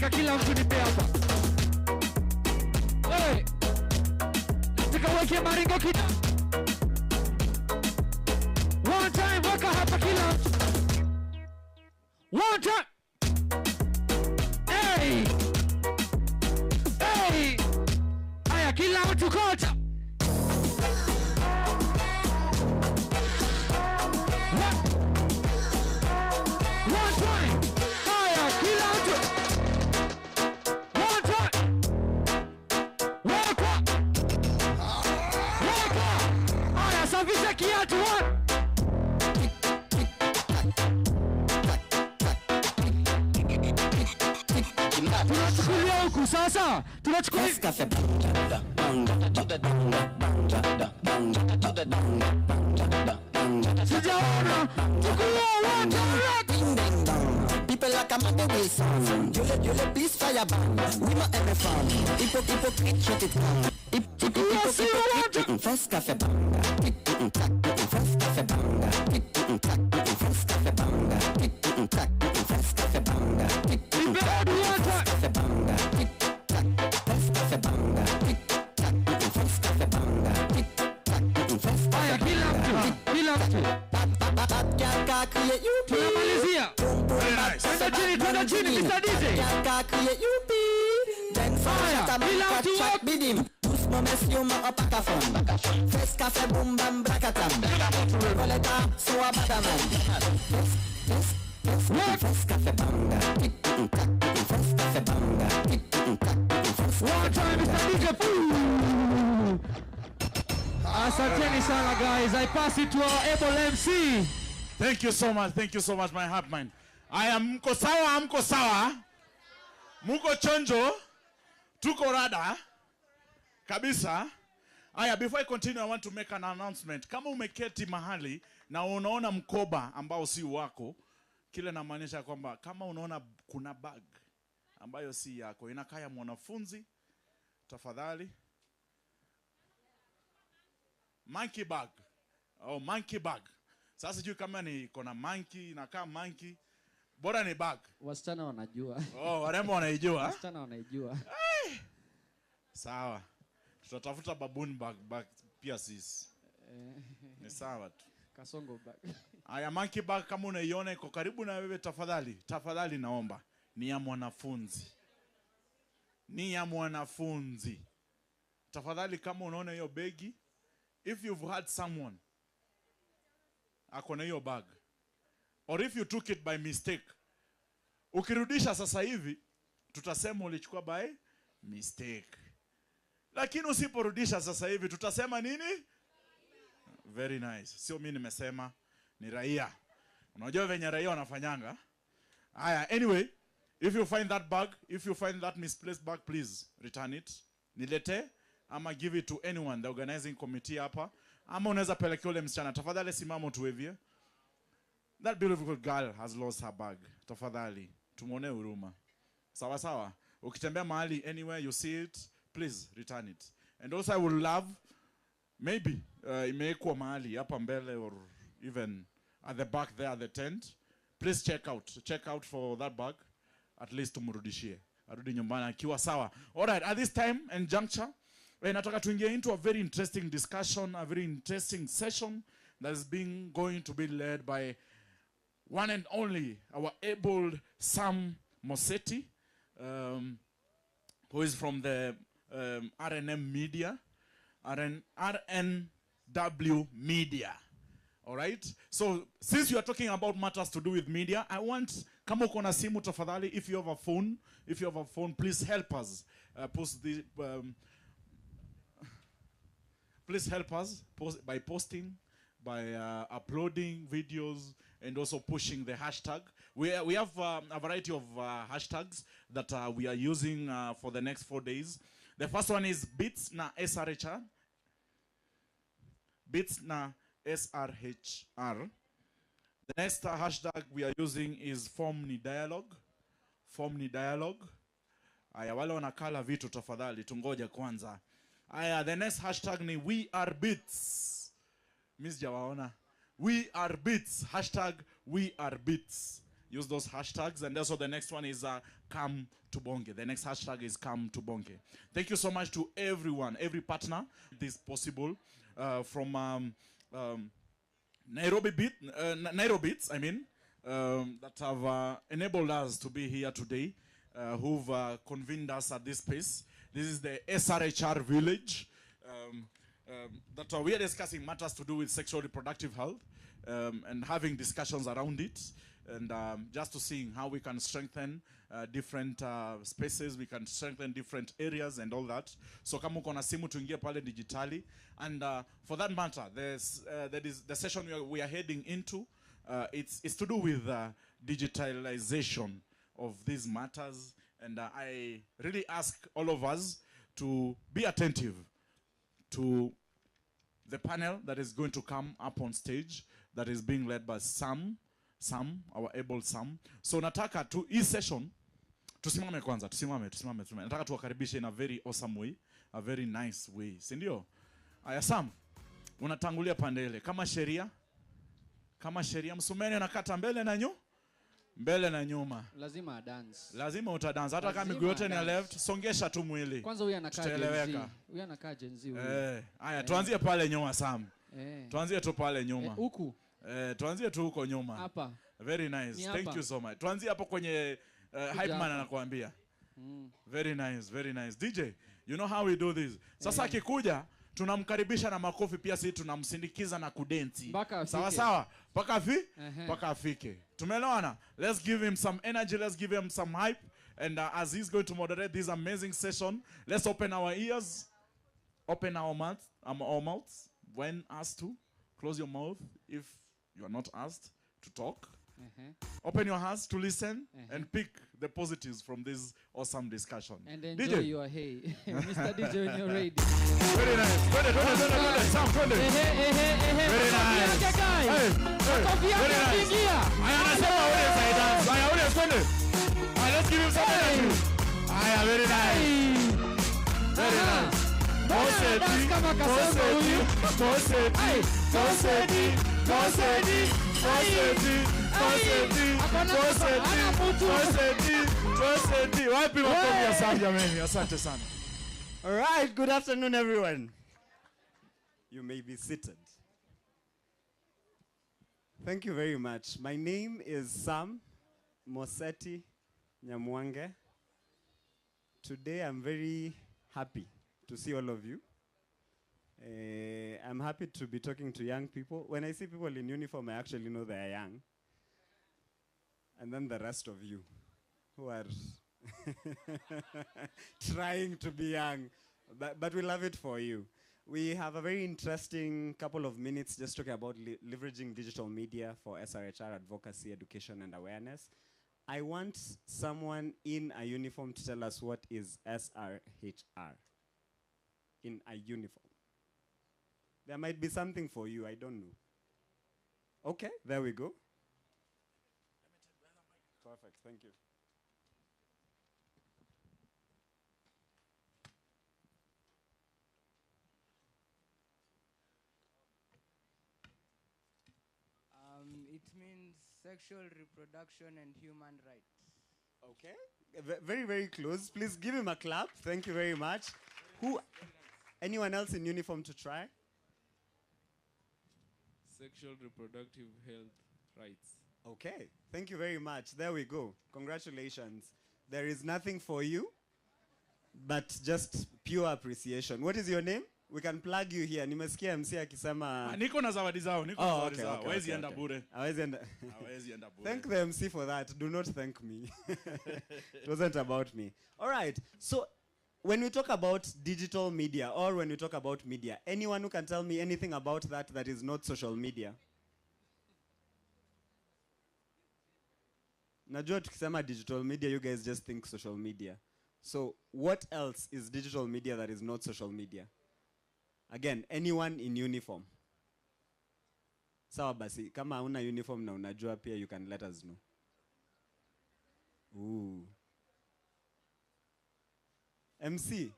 nataka kila mtu nipe hapa. Hey, nataka weke maringo kidogo. One time, waka hapa kila mtu. One time. Hey, hey, aya kila mtu kota. Tunachukulia huku sasa. Tunachukulia cafe banga sijaona. Chukulia watu. People like a mother way song. Jule peace fire bang. We ma every farm. Hypocrite shut it down. First cafe banga. First cafe banga. First cafe banga. First cafe banga. Tunamalizia. Twende chini Mr. DJ. First cafe boom bam brakatam. Roleta so a badaman. First cafe banga. First cafe banga. One time Mr. DJ. Asanteni sana guys. I pass it to our able MC. Thank you so much. Thank you so much, my heart mind. I am mko sawa, mko sawa. Muko chonjo. Tuko rada. Kabisa. Aya, before I continue, I want to make an announcement. Kama umeketi mahali na unaona mkoba ambao si wako, kile namaanisha kwamba kama unaona kuna bag ambayo si yako, inakaa ya mwanafunzi, tafadhali. Monkey bag. Oh, monkey bag. Sasa sijui kama ni kona monkey, inakaa monkey. Bora ni bag. Wasichana wanajua. Oh, warembo wanaijua. Wasichana wanaijua. Sawa. Tutatafuta baboon bag pia sisi. Ni sawa tu. Kasongo bag. Aya, monkey bag kama unaiona iko karibu na wewe, tafadhali. Tafadhali naomba. Ni ya mwanafunzi. Ni ya mwanafunzi. Tafadhali kama unaona hiyo begi, if you've had someone akona hiyo bag, or if you took it by mistake, ukirudisha sasa hivi tutasema ulichukua by mistake. Lakini usiporudisha sasa hivi tutasema nini? Very nice. Sio mimi nimesema, ni raia. Unajua venye raia wanafanyanga. Aya, anyway, if you find that bag, if you find that misplaced bag, please return it. Nilete ama give it to anyone, the organizing committee hapa. Ama unaweza pelekea ule msichana. Tafadhali simama tuwevie. That beautiful girl has lost her bag. Tafadhali tumuone huruma. Sawa sawa. Ukitembea mahali anywhere you see it, please return it. And also I would love, maybe imewekwa mahali hapa mbele or even at the back there at the tent. Please check out for that bag. At least tumrudishie. Arudi nyumbani akiwa sawa. All right, at this time and juncture, nataka tuingie into a very interesting discussion, a very interesting session that is going to be led by one and only our able Sam Mosetti, who is from the RNM Media, RNW Media. All right? So, since you are talking about matters to do with media, I want, kama uko na simu tafadhali, if you have a phone, please help us post the... please help us by posting, by uploading videos, and also pushing the hashtag. We have a variety of hashtags that we are using for the next 4 days. The first one is Bits na SRHR. Bits na SRHR. The next hashtag we are using is Form ni Dialogue. Form ni Dialogue. Aya, wale wanakala vitu tafadhali, tungoja kwanza. Aya, the next hashtag ni We Are Bits. Miss Jawaona. We Are Bits. Hashtag We Are Bits. use those hashtags. And also the next one is come to Bonge. The next hashtag is come to Bonge. Thank you so much to everyone, every partner. This possible from Nairobi Beats, that have enabled us to be here today, who've convened us at this space. This is the SRHR village that we are discussing matters to do with sexual reproductive health and having discussions around it, and just to seeing how we can strengthen different spaces, we can strengthen different areas and all that. So kama uko na simu tuingie pale digitali, and for that matter, that is the session we are heading into. It's to do with digitalization of these matters, and I really ask all of us to be attentive to the panel that is going to come up on stage, that is being led by Sam, our able Sam. So nataka tu hii session tusimame kwanza, tusimame. Nataka tuwakaribishe in a very awesome way, a very nice way. Si ndio? Aya Sam, unatangulia pande ile kama sheria msumeni anakata mbele na nyuma. Lazima dance. Lazima utadance. Hata kama miguu yote ni left, songesha tu mwili. Kwanza huyu anakaa Gen Z. Haya, tuanzie pale nyuma Sam. Tuanzie tu pale nyuma. Huku. Tuanzie tu huko nyuma. Hapa. Very nice. Thank you so much. Tuanzie hapo kwenye hype man anakuambia. Very nice. DJ, you know how we do this. Sasa akikuja tunamkaribisha na makofi, pia sisi tunamsindikiza na kudensi. Sawa? Paka afike. Tumeelewana? Let's give him some energy, let's give him some hype, and as he's going to moderate this amazing session, let's open our ears, open our mouths when asked to. Close your mouth if you are not asked to talk. Open your hearts to listen and pick the positives from this awesome discussion. And enjoy DJ. Your hey. Mr. DJ, when you're ready. Very nice. 20. Sound 20. Very nice. Hey. Very nice. Let's give him some energy. Very nice. Very nice. All right, good afternoon, everyone. You may be seated. Thank you very much. My name is Sam Moseti Nyamwange. Today, I'm very happy to see all of you. I'm happy to be talking to young people. When I see people in uniform, I actually know they are young. And then the rest of you who are trying to be young, but we love it for you. We have a very interesting couple of minutes just talking about leveraging digital media for SRHR advocacy, education, and awareness. I want someone in a uniform to tell us what is SRHR in a uniform. There might be something for you, I don't know. Okay, there we go. Perfect, thank you. It means sexual reproduction and human rights. Okay, very, very close. Please give him a clap. Thank you very much. Anyone else in uniform to try? Sexual reproductive health rights. Okay, thank you very much. There we go. Congratulations. There is nothing for you, but just pure appreciation. What is your name? We can plug you here. Nimesikia MC akisema niko na zawadi zao, Hawezi enda bure. Hawezi enda bure. Thank the MC for that. Do not thank me. It wasn't about me. All right. So when we talk about digital media, or when we talk about media, anyone who can tell me anything about that is not social media? Najua tukisema digital media, you guys just think social media. So what else is digital media that is not social media? Again, anyone in uniform. Sawa basi, kama una uniform na unajua pia, you can let us know. Ooh. MC,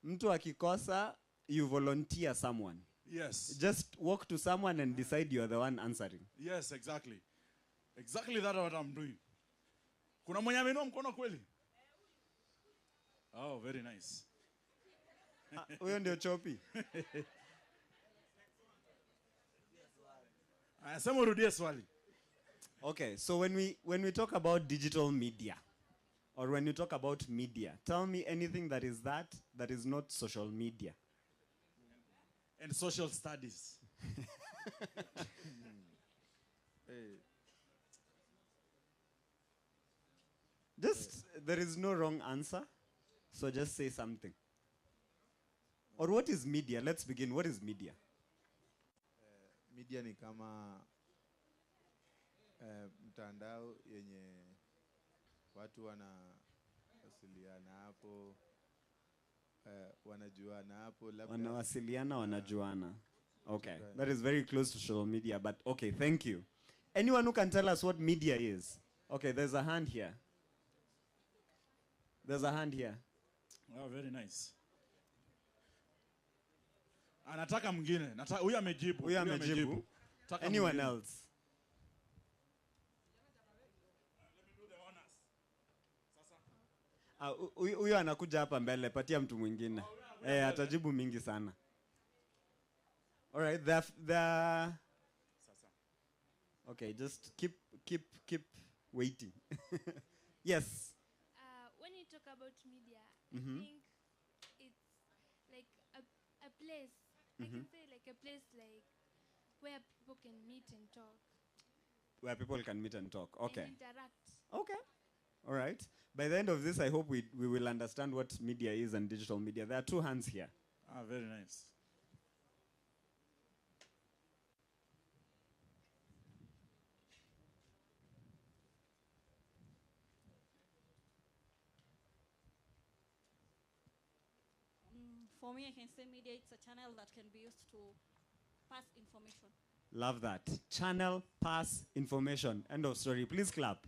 mtu akikosa, you volunteer someone. Yes. Just walk to someone and decide you are the one answering. Yes, exactly. Exactly that what I'm doing. Kuna mwenye ameinua mkono kweli? Oh, very nice. Huyo ndio Chopi. Sema urudie swali. Okay, so when we talk about digital media, or when you talk about media, tell me anything that is not social media. And social studies. There is no wrong answer, so just say something. Or what is media? Let's begin. What is media? Media ni kama mtandao yenye watu wanawasiliana hapo, wanajuana hapo, Wanawasiliana, wanajuana. Okay, that is very close to social media, but okay, thank you. Anyone who can tell us what media is? Okay, there's a hand here. There's a hand here. Oh, very nice. Anataka mwingine. Huyu amejibu. Huyu amejibu. Anyone else? Let me do the honors. Sasa. Huyu anakuja hapa mbele, patia mtu mwingine. Atajibu mingi sana. All right, the Okay, just keep waiting. Yes. When you talk about media, Mm-hmm. I think it's like a place. I can say like a place like where people can meet and talk. Where people can meet and talk. Okay. And interact. Okay. All right. By the end of this, I hope we will understand what media is and digital media. There are two hands here. Very nice. For me, I can say media, it's a channel that can be used to pass information. Love that. Channel, pass, information. End of story. Please clap.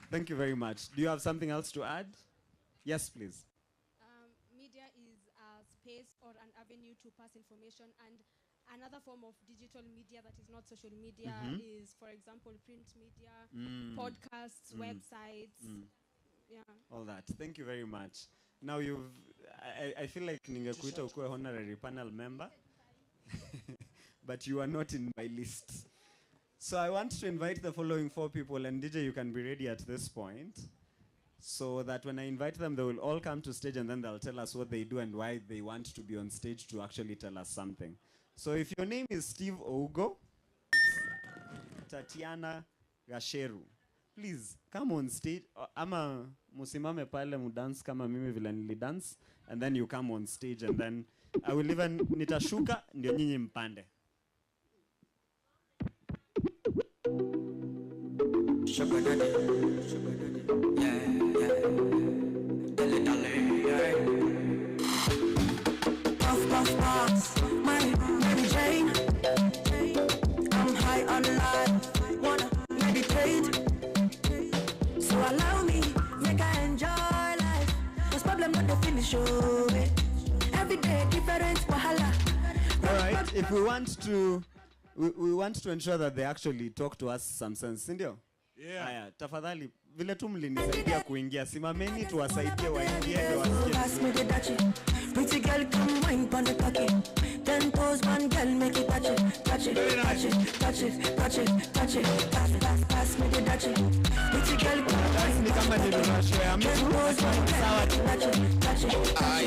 Thank you very much. Do you have something else to add? Yes, please. Media is a space or an avenue to pass information, and another form of digital media that is not social media is, for example, print media, podcasts, websites. Yeah. All that. Thank you very much. Now I feel like ningekuita ukuwe honorary panel member, but you are not in my list. So I want to invite the following 4 people, and DJ, you can be ready at this point, so that when I invite them, they will all come to stage, and then they'll tell us what they do and why they want to be on stage to actually tell us something. So if your name is Steve Ougo, Tatiana Gasheru, please come on stage. Ama musimame pale mudance kama mimi vile nilidance, and then you come on stage, and then I will even nitashuka ndio nyinyi mpande. Sugar daddy, yeah, yeah. Dilly, yeah. Puff, puff, puff, my Mary Jane. I'm high on life, wanna meditate. So allow me, make I enjoy life. Cause problem not the finish, oh. Every day different wahala. All right, if we want to ensure that they actually talk to us some sense, sindio? Yeah. Haya, tafadhali vile tu mlinisaidia kuingia, simameni tuwasaidie waingie ndio Pass me the dachi. Pretty girl come wine pon the cocky. 10 toes one girl make it touch it, touch it, touch it, touch it, touch it, touch it. Pass me the dachi. Pretty girl come wine ni kama ninashare mtu. 10 toes one girl touch it, touch it, touch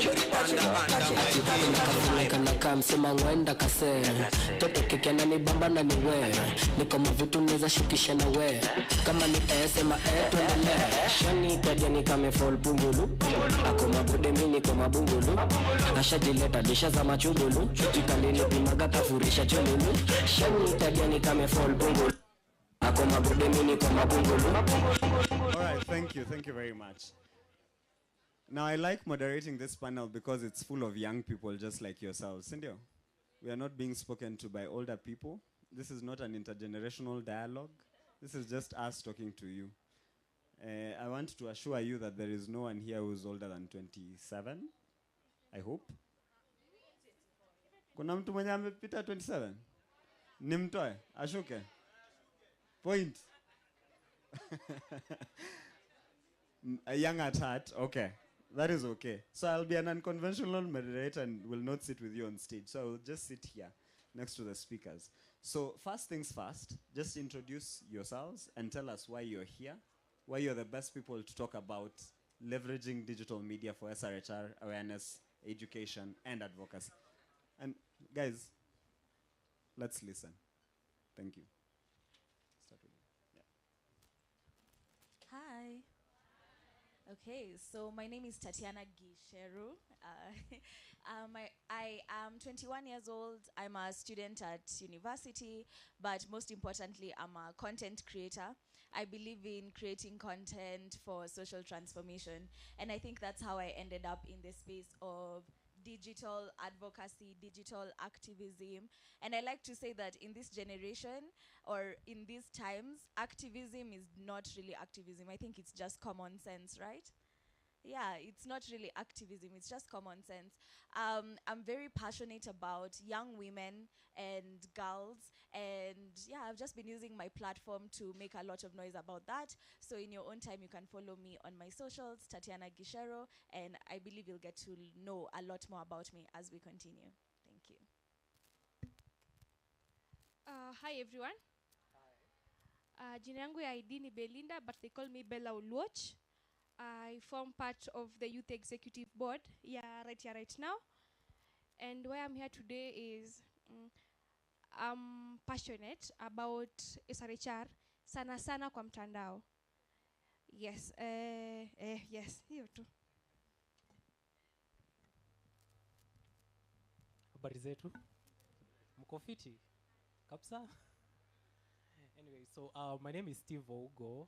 it, touch it, touch it, touch it. Kana kama msema ngwenda kase toto kike na nibamba na niwe niko mavitu neza shukisha na we kama ni sema tuendelee shani tajani kama fall bungulu ako mabude mimi kwa mabungulu ashajileta disha za machungulu tukalini pimaga kafurisha cholulu shani tajani kama fall bungulu ako mabude mimi kwa mabungulu. All right, thank you very much. Now I like moderating this panel because it's full of young people just like yourselves. Sindio? We are not being spoken to by older people. This is not an intergenerational dialogue. This is just us talking to you. I want to assure you that there is no one here who is older than 27. I hope. Kuna mtu mwenye amepita 27? Nimtoe, ashuke. Point. A young at heart. Okay. That is okay. So I'll be an unconventional moderator and will not sit with you on stage. So I'll just sit here next to the speakers. So first things first, just introduce yourselves and tell us why you're here, why you're the best people to talk about leveraging digital media for SRHR awareness, education, and advocacy. And guys, let's listen. Thank you. Start with you. Yeah. Hi. Okay, so my name is Tatiana Gisheru. I am 21 years old. I'm a student at university, but most importantly, I'm a content creator. I believe in creating content for social transformation, and I think that's how I ended up in the space of digital advocacy, digital activism. And I like to say that in this generation, or in these times, activism is not really activism. I think it's just common sense, right? Yeah, it's not really activism, it's just common sense. I'm very passionate about young women and girls, and yeah, I've just been using my platform to make a lot of noise about that. So in your own time, you can follow me on my socials, Tatiana Gishero, and I believe you'll get to know a lot more about me as we continue. Thank you. Hi everyone. Jina yangu ya ID ni Belinda, but they call me Bella Uluoch. I form part of the Youth Executive Board right here, right now. And why I'm here today is I'm passionate about SRHR, sana sana kwa mtandao. Yes, yes, hiyo tu. Habari zetu. Mko fiti? Kapsa? Anyway, so my name is Steve Ogo.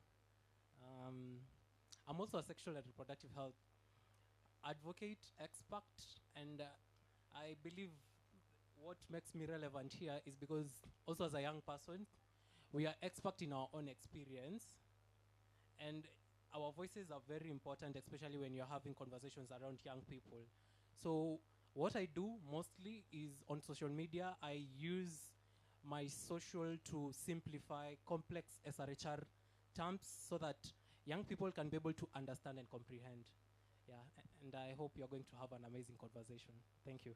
I'm also a sexual and reproductive health advocate, expert, and I believe what makes me relevant here is because also as a young person, we are expert in our own experience, and our voices are very important, especially when you're having conversations around young people. So what I do mostly is on social media, I use my social to simplify complex SRHR terms so that young people can be able to understand and comprehend. Yeah, and I hope you're going to have an amazing conversation. Thank you.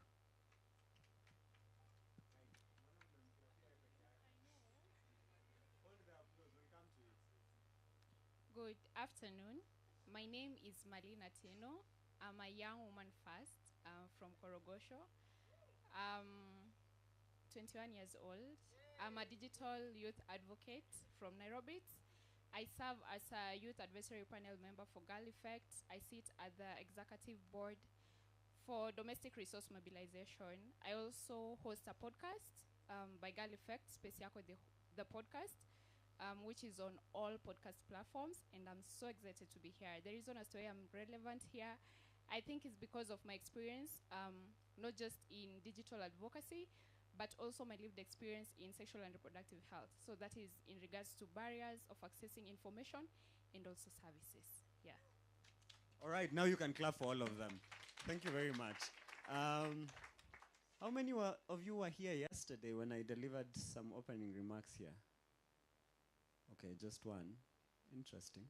Good afternoon. My name is Malina Teno. I'm a young woman first from Korogosho. I'm 21 years old. I'm a digital youth advocate from Nairobi. I serve as a youth advisory panel member for Girl Effect. I sit at the executive board for domestic resource mobilization. I also host a podcast by Girl Effect, Speciaco the podcast, which is on all podcast platforms, and I'm so excited to be here. The reason as to why I'm relevant here, I think is because of my experience, not just in digital advocacy, but also my lived experience in sexual and reproductive health. So that is in regards to barriers of accessing information and also services. Yeah. All right, now you can clap for all of them. Thank you very much. How many of you were here yesterday when I delivered some opening remarks here? Okay, just one. Interesting.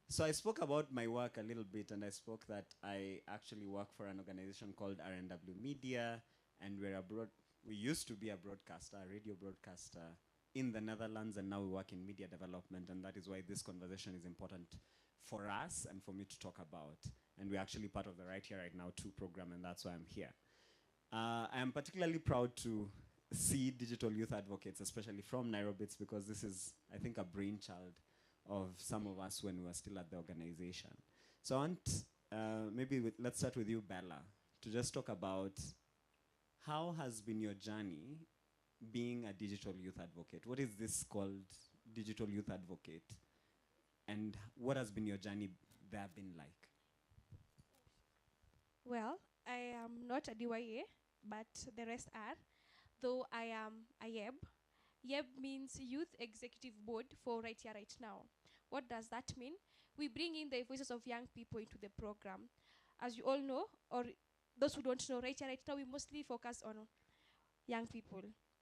So I spoke about my work a little bit, and I spoke that I actually work for an organization called RNW Media, and we used to be a broadcaster, a radio broadcaster in the Netherlands, and now we work in media development, and that is why this conversation is important for us and for me to talk about. And we're actually part of the Right Here, Right Now 2 program, and that's why I'm here. I am particularly proud to see digital youth advocates, especially from Nairobi, because this is, I think, a brainchild of some of us when we were still at the organization. So I want, let's start with you, Bella, to just talk about how has been your journey being a digital youth advocate? What is this called, digital youth advocate? And what has been your journey there been like? Well, I am not a DYA, but the rest are, though I am a YEB. YEB means Youth Executive Board for Right Here, Right Now. What does that mean? We bring in the voices of young people into the program. As you all know, or those who don't know, Right Here, Right Now, we mostly focus on young people.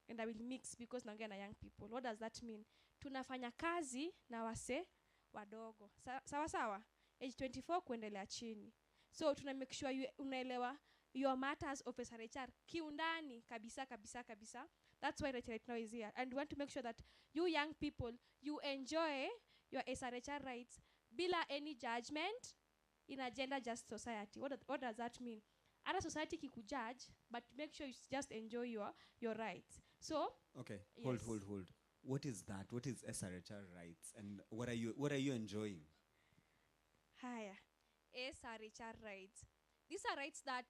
and I will mix because naongea na young people. What does that mean? Tunafanya kazi na wase wadogo. Sawa sawa? Age 24 kuendelea chini. So tuna make sure unaelewa your matters of SRHR kiundani kabisa kabisa kabisa. That's why right now is here. And we want to make sure that you young people, you enjoy your SRHR rights bila any judgment in a gender just society. What does that mean? Other society kikujudge, but make sure you just enjoy your rights. So okay, yes. hold. What is that? What is SRHR rights, and what are you enjoying? Haya, SRHR rights. These are rights that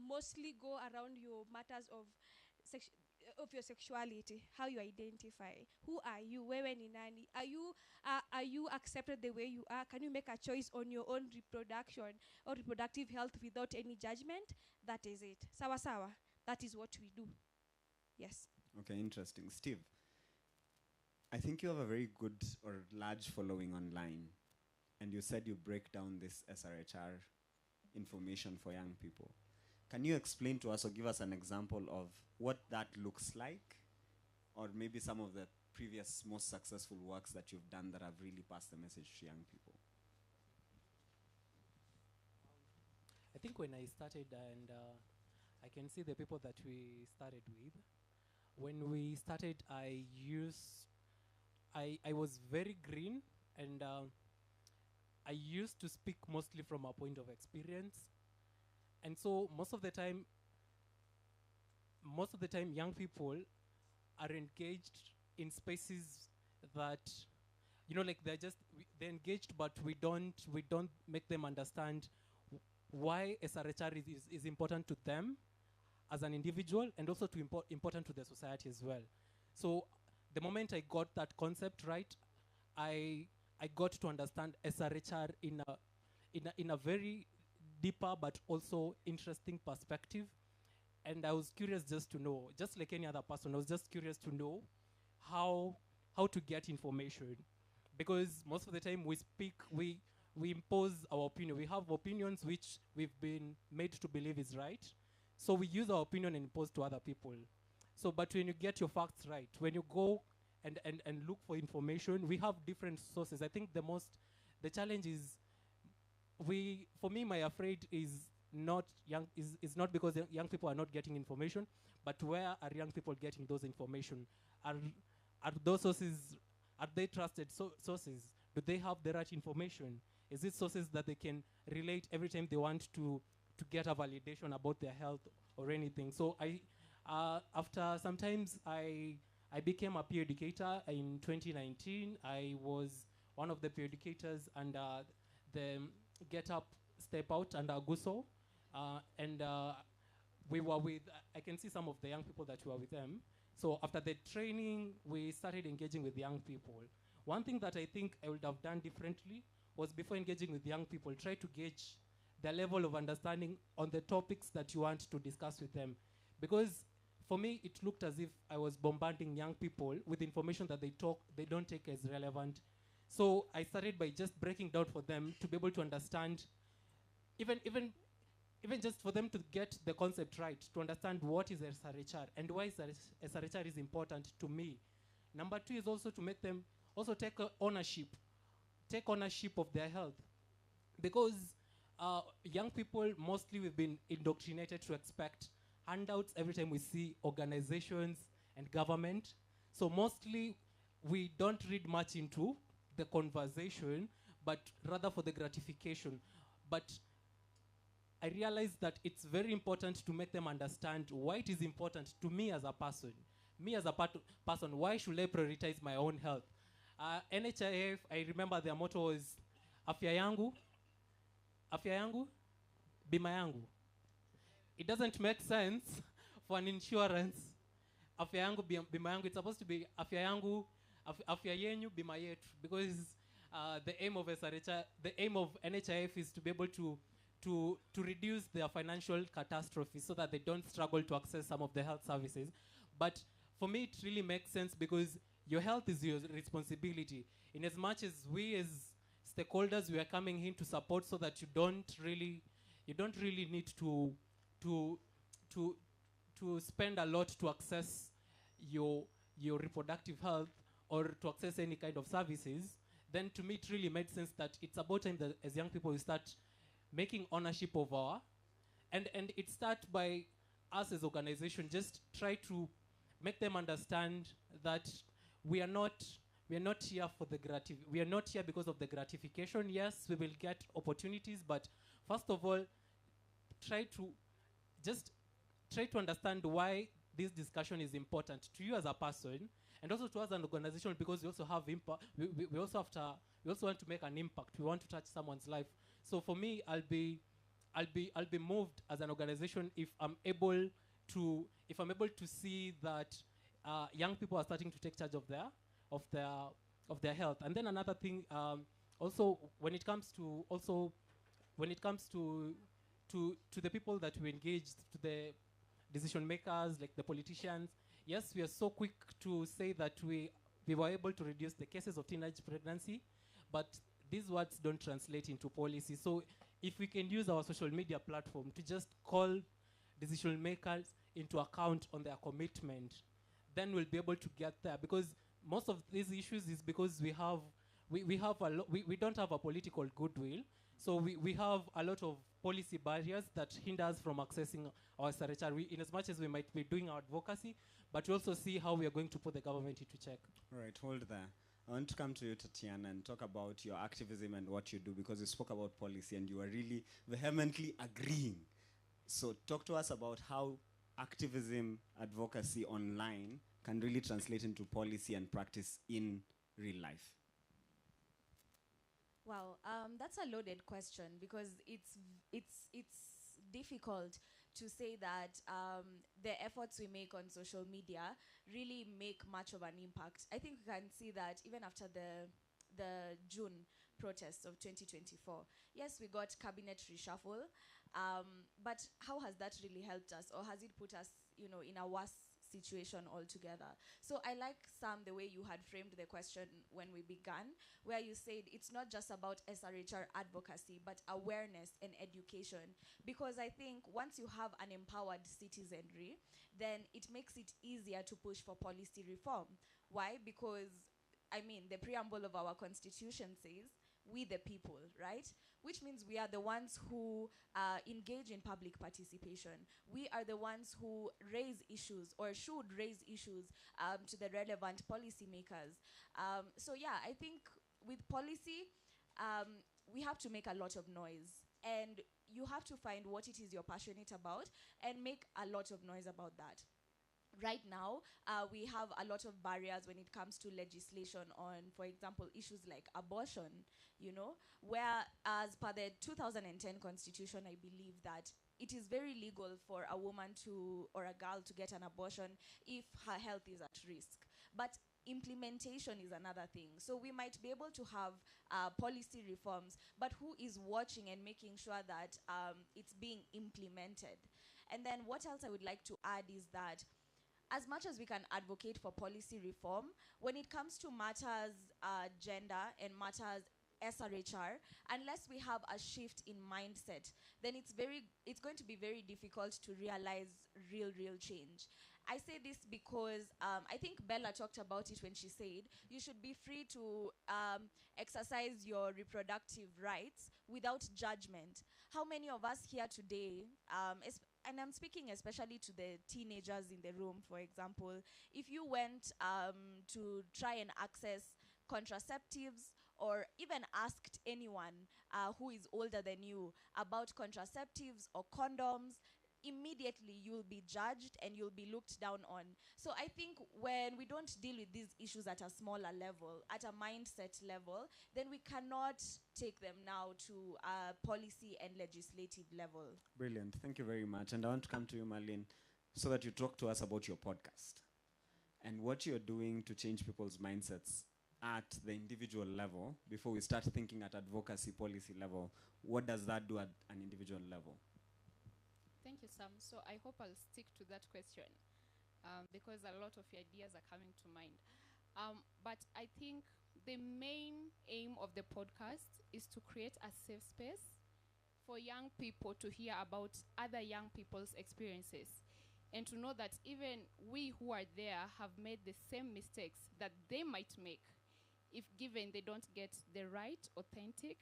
mostly go around your matters of your sexuality, how you identify, who are you, wewe ni nani, are you accepted the way you are, can you make a choice on your own reproduction or reproductive health without any judgment? That is it. Sawa sawa, that is what we do. Yes. Okay, interesting. Steve, I think you have a very good or large following online, and you said you break down this SRHR information for young people. Can you explain to us or give us an example of what that looks like, or maybe some of the previous most successful works that you've done that have really passed the message to young people? I think when I started, and I can see the people that we started with, when we started, I was very green, and I used to speak mostly from a point of experience. And so most of the time, young people are engaged in spaces that, like they're engaged, but we don't make them understand why SRHR is important to them as an individual, and also important to the society as well. So the moment I got that concept right, I got to understand SRHR in a very deeper but also interesting perspective. And I was curious just to know, just like any other person, I was just curious to know how to get information. Because most of the time we speak, we impose our opinion. We have opinions which we've been made to believe is right. So we use our opinion and impose to other people. So, but when you get your facts right, when you go and look for information, we have different sources. I think the challenge is, for me, my afraid is not because young people are not getting information, but where are young people getting those information? Are those sources, are they trusted sources? Do they have the right information? Is it sources that they can relate every time they want to get a validation about their health or anything? So after sometimes I became a peer educator in 2019. I was one of the peer educators under the Get Up, Step Out and Aguso. And we were with, I can see some of the young people that were with them. So after the training, we started engaging with young people. One thing that I think I would have done differently was, before engaging with young people, try to gauge the level of understanding on the topics that you want to discuss with them. Because for me, it looked as if I was bombarding young people with information that they don't take as relevant. So I started by just breaking down for them to be able to understand, even just for them to get the concept right, to understand what is SRHR and why SRHR is important to me. Number two is also to make them also take ownership of their health. Because young people, mostly we've been indoctrinated to expect handouts every time we see organizations and government. So mostly we don't read much into the conversation, but rather for the gratification. But I realized that it's very important to make them understand why it is important to me as a person. Me as a person, why should I prioritize my own health? NHIF, I remember their motto was, afya yangu, bima yangu. It doesn't make sense for an insurance, afya yangu, bima yangu. It's supposed to be afya yangu, afya yenyu, bima yetu. Because the aim of SRHR, the aim of NHIF is to be able to reduce their financial catastrophe so that they don't struggle to access some of the health services. But for me, it really makes sense, because your health is your responsibility. In as much as we as stakeholders, we are coming in to support, so that you don't really need to spend a lot to access your reproductive health or to access any kind of services, then to me it really made sense that it's about time that as young people we start making ownership of our, and it starts by us as organization just try to make them understand that we are not here for the we are not here because of the gratification. Yes, we will get opportunities, but first of all, try to understand why this discussion is important to you as a person and also to us as an organization, because we also have impact. We also want to make an impact. We want to touch someone's life. So for me, I'll be moved as an organization if I'm able to see that young people are starting to take charge of their health. And then another thing, also when it comes to the people that we engage, to the decision makers, like the politicians, yes, we are so quick to say that we were able to reduce the cases of teenage pregnancy, but these words don't translate into policy. So if we can use our social media platform to just call decision makers into account on their commitment, then we'll be able to get there. Because most of these issues is because we don't have a political goodwill. So we have a lot of policy barriers that hinder us from accessing our SRHR. In as much as we might be doing our advocacy, but we also see how we are going to put the government into check. All right, hold there. I want to come to you, Tatiana, and talk about your activism and what you do, because you spoke about policy and you are really vehemently agreeing. So talk to us about how activism, advocacy online can really translate into policy and practice in real life. Wow, that's a loaded question, because it's difficult to say that the efforts we make on social media really make much of an impact. I think we can see that even after the June protests of 2024. Yes, we got cabinet reshuffle, but how has that really helped us, or has it put us, in a worse situation altogether? So I like, Sam, the way you had framed the question when we began, where you said it's not just about SRHR advocacy, but awareness and education. Because I think once you have an empowered citizenry, then it makes it easier to push for policy reform. Why? Because, the preamble of our constitution says, we the people, right? Which means we are the ones who engage in public participation. We are the ones who raise issues, or should raise issues, to the relevant policymakers. So yeah, I think with policy, we have to make a lot of noise. And you have to find what it is you're passionate about and make a lot of noise about that. Right now, we have a lot of barriers when it comes to legislation on, for example, issues like abortion, where as per the 2010 constitution, I believe that it is very legal for a woman or a girl to get an abortion if her health is at risk. But implementation is another thing. So we might be able to have policy reforms, but who is watching and making sure that it's being implemented? And then what else I would like to add is that as much as we can advocate for policy reform, when it comes to matters gender and matters SRHR, unless we have a shift in mindset, then it's going to be very difficult to realize real change. I say this because I think Bella talked about it when she said you should be free to exercise your reproductive rights without judgment. How many of us here today, and I'm speaking especially to the teenagers in the room, for example, if you went to try and access contraceptives, or even asked anyone who is older than you about contraceptives or condoms, immediately you'll be judged and you'll be looked down on. So I think when we don't deal with these issues at a smaller level, at a mindset level, then we cannot take them now to a policy and legislative level. Brilliant. Thank you very much. And I want to come to you, Marlene, so that you talk to us about your podcast and what you're doing to change people's mindsets at the individual level before we start thinking at advocacy policy level. What does that do at an individual level? Thank you, Sam. So I hope I'll stick to that question because a lot of your ideas are coming to mind. But I think the main aim of the podcast is to create a safe space for young people to hear about other young people's experiences. and to know that even we who are there have made the same mistakes that they might make if given they don't get the right, authentic,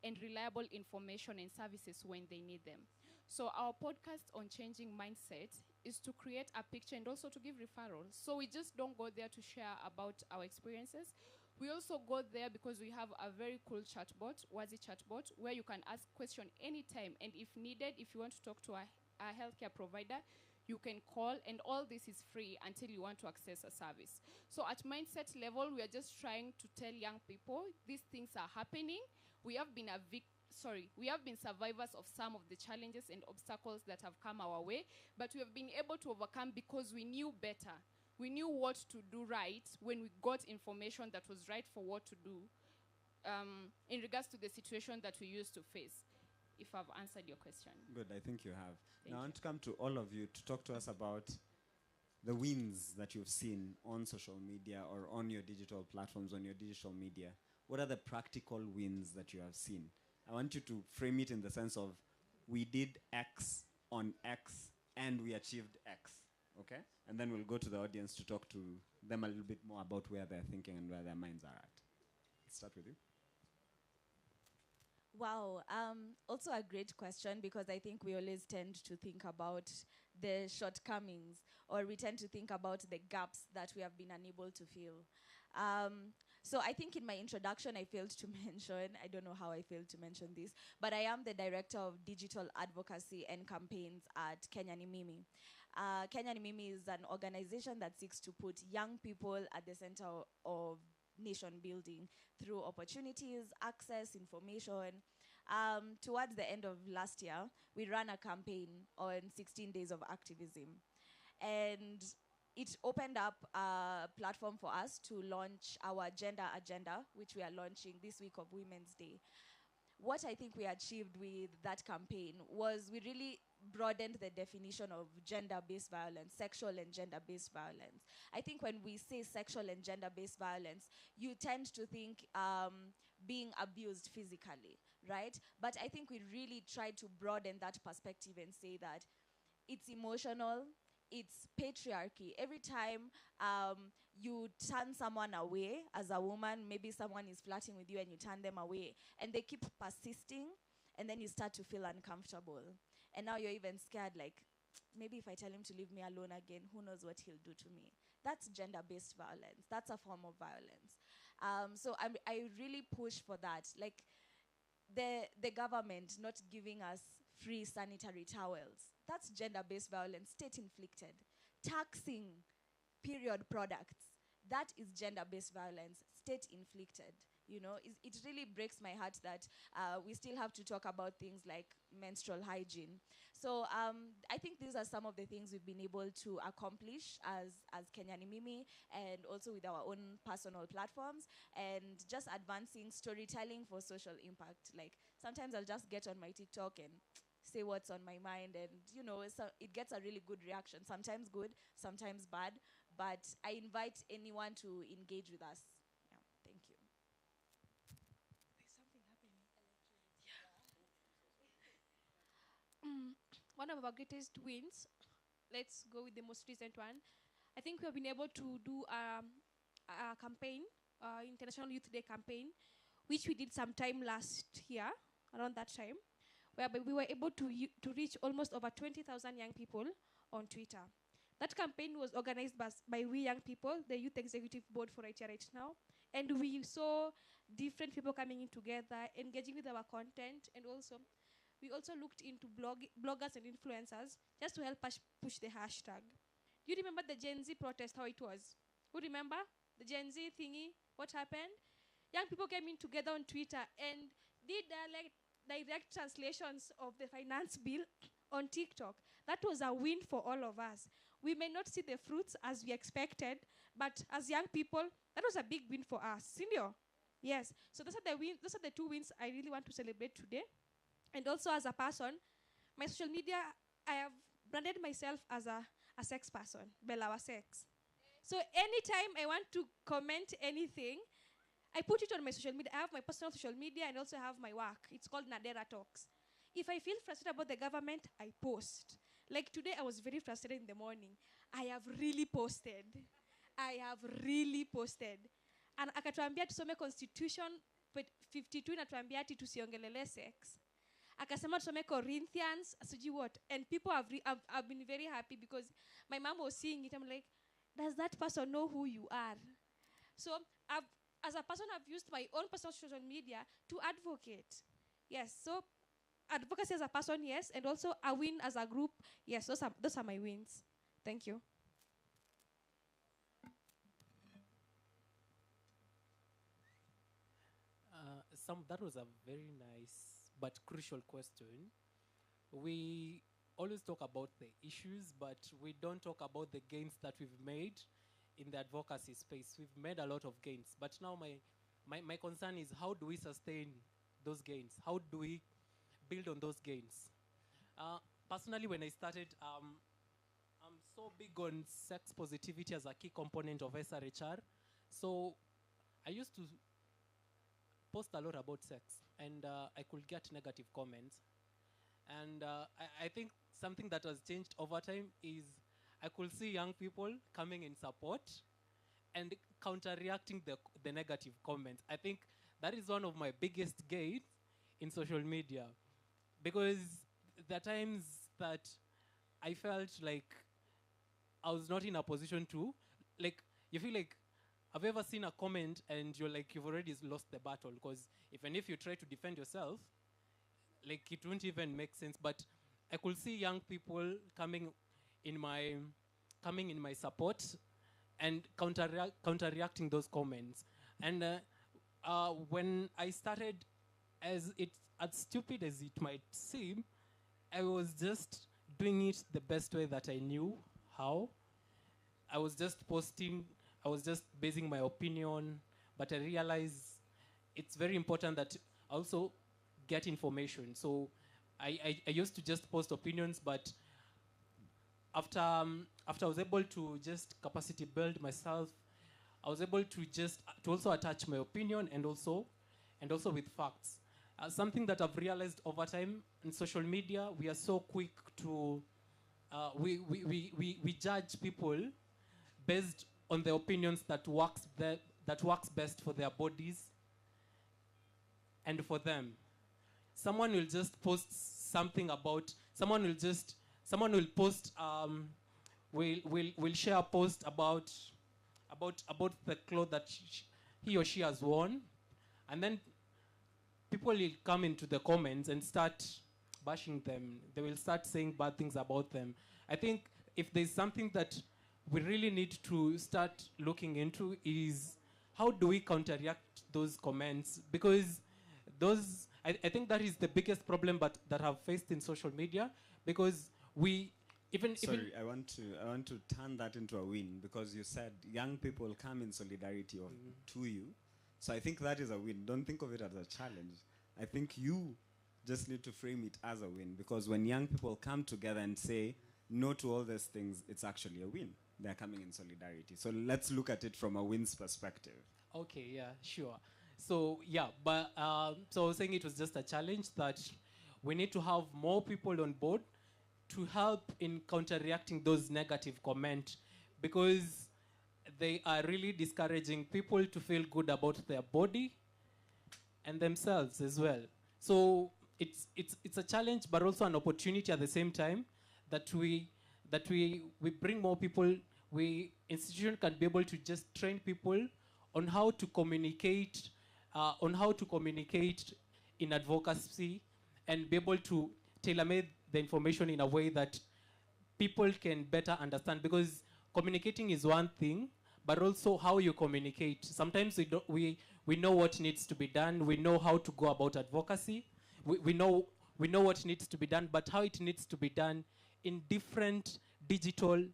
and reliable information and services when they need them. So our podcast on changing mindset is to create a picture and also to give referrals. So we just don't go there to share about our experiences. We also go there because we have a very cool chatbot, Wazi chatbot, where you can ask question anytime. And if needed, if you want to talk to a healthcare provider, you can call, and all this is free until you want to access a service. So at mindset level, we are just trying to tell young people these things are happening. We have been survivors of some of the challenges and obstacles that have come our way, but we have been able to overcome because we knew better. We knew what to do right when we got information that was right for what to do in regards to the situation that we used to face. If I've answered your question. Good, I think you have. Thank now I want to come to all of you to talk to us about the wins that you've seen on social media or on your digital platforms, on your digital media. What are the practical wins that you have seen? I want you to frame it in the sense of, we did X on X and we achieved X, okay? And then we'll go to the audience to talk to them a little bit more about where they're thinking and where their minds are at. Let's start with you. Wow, also a great question, because I think we always tend to think about the shortcomings, or we tend to think about the gaps that we have been unable to fill. So I think in my introduction I failed to mention, I don't know how I failed to mention this, but I am the Director of Digital Advocacy and Campaigns at Kenya ni Mimi. Kenya ni Mimi is an organization that seeks to put young people at the center of nation building through opportunities, access, information. Towards the end of last year, we ran a campaign on 16 days of activism. And it opened up a platform for us to launch our gender agenda, which we are launching this week of Women's Day. What I think we achieved with that campaign was we really broadened the definition of gender-based violence, sexual and gender-based violence. I think when we say sexual and gender-based violence, you tend to think being abused physically, right? But I think we really tried to broaden that perspective and say that it's emotional, it's patriarchy. Every time you turn someone away as a woman, maybe someone is flirting with you and you turn them away, and they keep persisting, and then you start to feel uncomfortable. And now you're even scared, like, maybe if I tell him to leave me alone again, who knows what he'll do to me. That's gender-based violence. That's a form of violence. So I really push for that. Like, the government not giving us free sanitary towels. That's gender-based violence, state-inflicted. Taxing period products. That is gender-based violence, state-inflicted. You know, it really breaks my heart that we still have to talk about things like menstrual hygiene. So I think these are some of the things we've been able to accomplish as Kenya ni Mimi, and also with our own personal platforms, and just advancing storytelling for social impact. Like, sometimes I'll just get on my TikTok and say what's on my mind, and you know, so it gets a really good reaction, sometimes good, sometimes bad, but I invite anyone to engage with us. Yeah, thank you. One of our greatest wins, let's go with the most recent one. I think we have been able to do a campaign, International Youth Day campaign, which we did sometime last year, around that time, whereby we were able to reach almost over 20,000 young people on Twitter. That campaign was organized by we young people, the Youth Executive Board for right here, right now, and we saw different people coming in together, engaging with our content, and we also looked into bloggers and influencers just to help us push the hashtag. Do you remember the Gen Z protest, how it was? Who remember? The Gen Z thingy, what happened? Young people came in together on Twitter and did direct translations of the finance bill on TikTok. That was a win for all of us. We may not see the fruits as we expected, but as young people, that was a big win for us. Sindio? Yes. So those are the two wins I really want to celebrate today. And also as a person, my social media, I have branded myself as a sex person, Bella Sex. So anytime I want to comment anything, I put it on my social media. I have my personal social media and also have my work. It's called Nadera Talks. If I feel frustrated about the government, I post. Like today, I was very frustrated in the morning. I have really posted. And akatuambia tusome Constitution 52 inatuambia ati tusiongelele sex. Akasema tusome Corinthians, sijui what. And people have been very happy because my mom was seeing it. I'm like, does that person know who you are? So as a person, I've used my own personal social media to advocate. Yes, so advocacy as a person, yes, and also a win as a group, yes, those are my wins. Thank you. That was a very nice but crucial question. We always talk about the issues, but we don't talk about the gains that we've made in the advocacy space. We've made a lot of gains, but now my concern is how do we sustain those gains? How do we build on those gains? Personally, when I started, I'm so big on sex positivity as a key component of SRHR. So I used to post a lot about sex, and I could get negative comments. And I think something that has changed over time is I could see young people coming in support and counter-reacting the negative comments. I think that is one of my biggest gains in social media, because there are times that I felt like I was not in a position to, like, you feel like, have you ever seen a comment and you're like, you've already lost the battle? Because even if you try to defend yourself, like, it won't even make sense. But I could see young people coming in my support and counter-reacting those comments. And when I started, as stupid as it might seem, I was just doing it the best way that I knew how. I was just posting, I was just basing my opinion, but I realized it's very important that I also get information. So I used to just post opinions, but after I was able to just capacity build myself, I was able to also attach my opinion and also with facts. Something that I've realized over time in social media, we are so quick to we judge people based on the opinions that works best for their bodies and for them. Someone will just post something about, someone will post, will share a post about the clothes that he or she has worn, and then people will come into the comments and start bashing them. They will start saying bad things about them. I think if there's something that we really need to start looking into is how do we counteract those comments? Because I think that is the biggest problem that I've faced in social media, because we Sorry, I want to turn that into a win, because you said young people come in solidarity to you. So I think that is a win. Don't think of it as a challenge. I think you just need to frame it as a win, because when young people come together and say no to all these things, it's actually a win. They're coming in solidarity. So let's look at it from a wins perspective. Okay, yeah, sure. So yeah, but so I was saying it was just a challenge that we need to have more people on board to help in counter-reacting those negative comments, because they are really discouraging people to feel good about their body and themselves as well. So it's a challenge, but also an opportunity at the same time that we bring more people. Institution can be able to just train people on how to communicate, in advocacy, and be able to tailor-make the information in a way that people can better understand. Because communicating is one thing, but also how you communicate. Sometimes we know what needs to be done. We know how to go about advocacy. We know what needs to be done, but how it needs to be done in different digital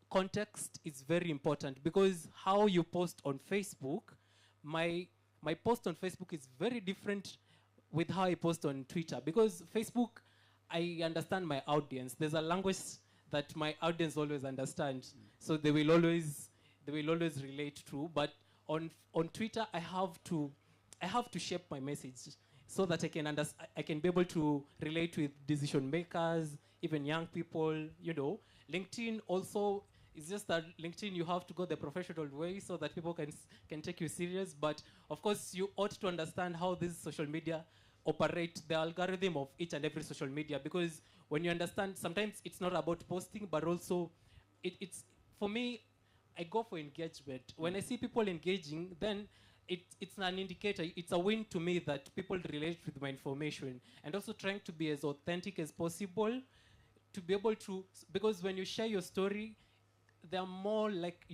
context is very important. Because how you post on Facebook, my post on Facebook is very different with how I post on Twitter. Because Facebook, I understand my audience. There's a language that my audience always understands, so they will always relate to. But on Twitter, I have to shape my message. so that I can be able to relate with decision makers, even young people, you know. LinkedIn also, it's just that LinkedIn, you have to go the professional way so that people can take you serious. But of course, you ought to understand how this social media operate, the algorithm of each and every social media, because when you understand, sometimes it's not about posting, but also it's, for me, I go for engagement. When I see people engaging, then it's an indicator, it's a win to me that people relate with my information, and also trying to be as authentic as possible, to be able to, because when you share your story, you're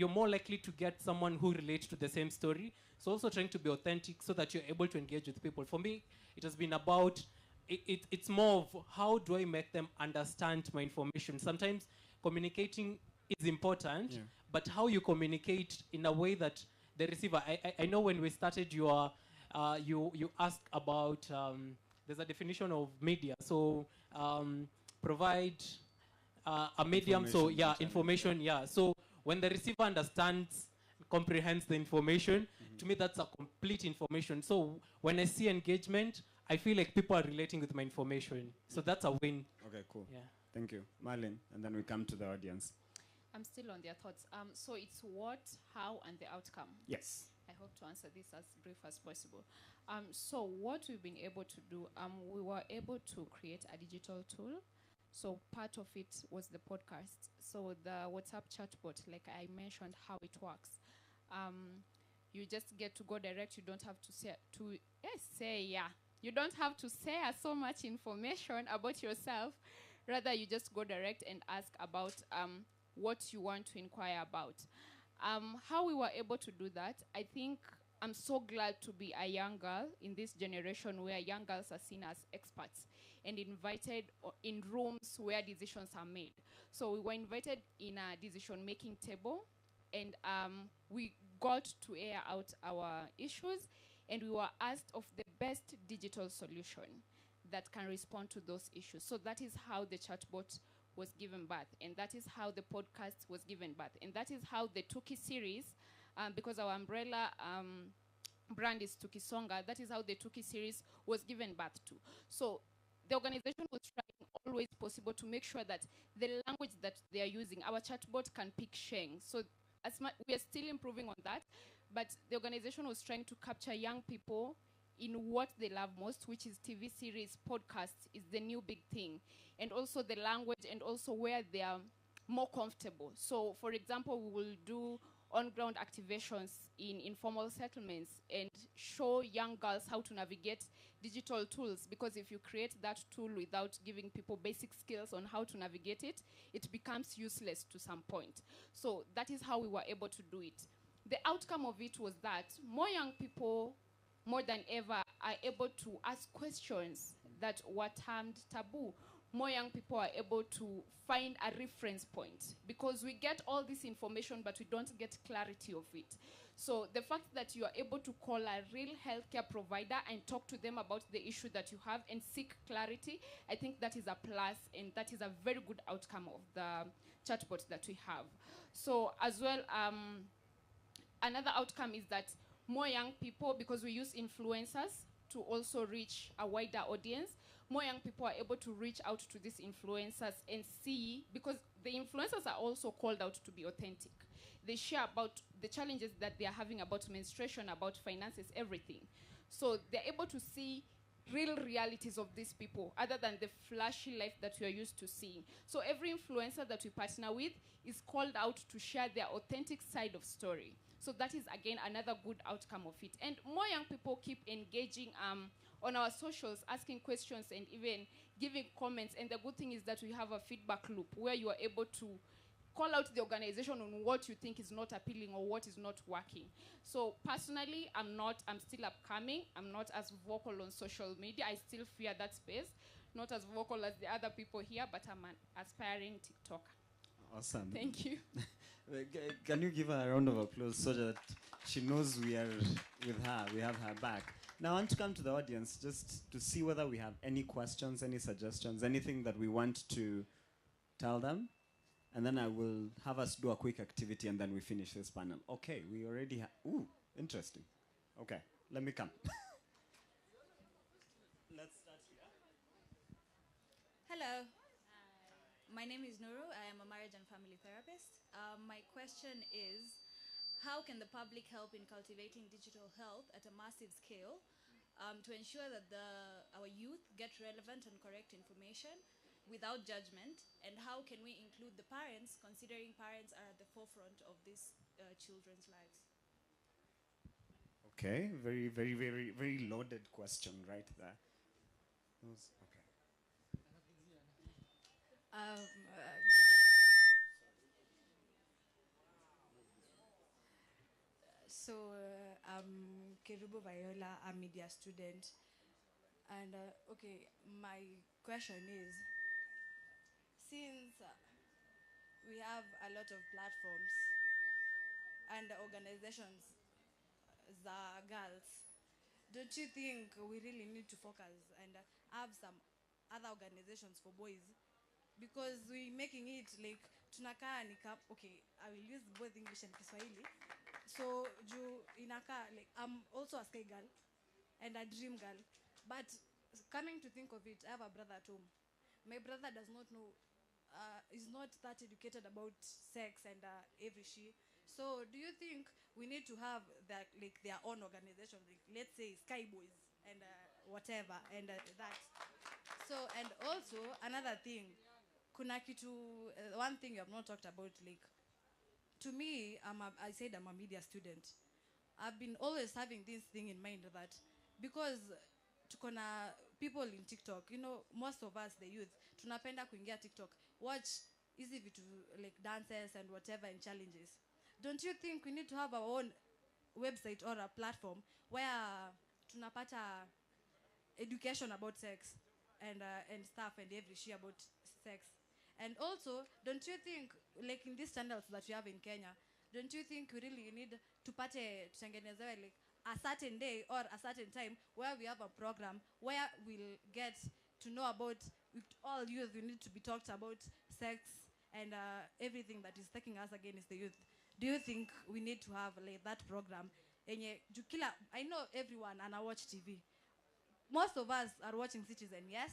more likely to get someone who relates to the same story. So also trying to be authentic so that you're able to engage with people. For me, it has been about, it's more of how do I make them understand my information. Sometimes communicating is important, but how you communicate in a way that the receiver, I know when we started, you asked about, there's a definition of media. So provide a medium, so yeah, information, yeah. So when the receiver understands, comprehends the information, to me that's a complete information. So when I see engagement, I feel like people are relating with my information. So that's a win. Okay, cool. Yeah. Thank you. Marlene, and then we come to the audience. I'm still on their thoughts. So it's what, how, and the outcome. Yes. I hope to answer this as brief as possible. So what we've been able to do, we were able to create a digital tool. So part of it was the podcast. So the WhatsApp chatbot, like I mentioned, how it works. You just get to go direct. You don't have to you don't have to share so much information about yourself. Rather, you just go direct and ask about what you want to inquire about. How we were able to do that, I think I'm so glad to be a young girl in this generation where young girls are seen as experts and invited in rooms where decisions are made. So we were invited in a decision-making table, and we got to air out our issues, and we were asked of the best digital solution that can respond to those issues. So that is how the chatbot was given birth, and that is how the podcast was given birth, and that is how the Tuki series, because our umbrella brand is Tuki Songa, that is how the Tuki series was given birth to. So the organization was trying always possible to make sure that the language that they are using, our chatbot can pick Sheng. So we are still improving on that, but the organization was trying to capture young people in what they love most, which is TV series, podcasts is the new big thing. And also the language, and also where they are more comfortable. So for example, we will do on-ground activations in informal settlements and show young girls how to navigate digital tools, because if you create that tool without giving people basic skills on how to navigate it, it becomes useless to some point. So that is how we were able to do it. The outcome of it was that more young people, more than ever, are able to ask questions that were termed taboo. More young people are able to find a reference point, because we get all this information, but we don't get clarity of it. So the fact that you are able to call a real healthcare provider and talk to them about the issue that you have and seek clarity, I think that is a plus, and that is a very good outcome of the chatbot that we have. So as well, another outcome is that more young people, because we use influencers to also reach a wider audience, more young people are able to reach out to these influencers and see, because the influencers are also called out to be authentic. They share about the challenges that they are having about menstruation, about finances, everything. So they're able to see real realities of these people, other than the flashy life that we are used to seeing. So every influencer that we partner with is called out to share their authentic side of story. So that is, again, another good outcome of it. And more young people keep engaging on our socials, asking questions and even giving comments. And the good thing is that we have a feedback loop where you are able to call out the organization on what you think is not appealing or what is not working. So personally, I'm still upcoming. I'm not as vocal on social media. I still fear that space. Not as vocal as the other people here, but I'm an aspiring TikToker. Awesome. Thank you. Can you give her a round of applause so that she knows we are with her, we have her back. Now I want to come to the audience just to see whether we have any questions, any suggestions, anything that we want to tell them. And then I will have us do a quick activity and then we finish this panel. Okay, we already have, ooh, interesting. Okay, let me come. Hello. My name is Nuru. I am a marriage and family therapist. My question is, how can the public help in cultivating digital health at a massive scale to ensure that our youth get relevant and correct information without judgment? And how can we include the parents, considering parents are at the forefront of these children's lives? Okay, very, very, very, very loaded question right there. Okay. I'm Kerubo Viola, a media student. And okay, my question is, since we have a lot of platforms and organizations, the girls, don't you think we really need to focus and have some other organizations for boys? Because we're making it like tunakaa okay, I will use both English and Kiswahili. So like I'm also a sky girl and a dream girl, but coming to think of it, I have a brother at home. My brother does not know, is not that educated about sex and every she. So do you think we need to have that, like their own organization, like let's say Sky Boys and whatever and that? So, and also another thing, kuna kitu, one thing you have not talked about, like, to me, I said I'm a media student. I've been always having this thing in mind that because tukona people in TikTok, you know, most of us, the youth, tunapenda kuingia TikTok, watch easy vitu like dances and whatever and challenges. Don't you think we need to have our own website or a platform where tunapata education about sex and stuff and every shit about sex? And also, don't you think, like in these channels that we have in Kenya, don't you think we really need to tutengenezewe like a certain day or a certain time where we have a program where we'll get to know about, with all youth, we need to be talked about sex and everything that is taking us against the youth. Do you think we need to have like that program? I know everyone and I watch TV. Most of us are watching Citizen, yes?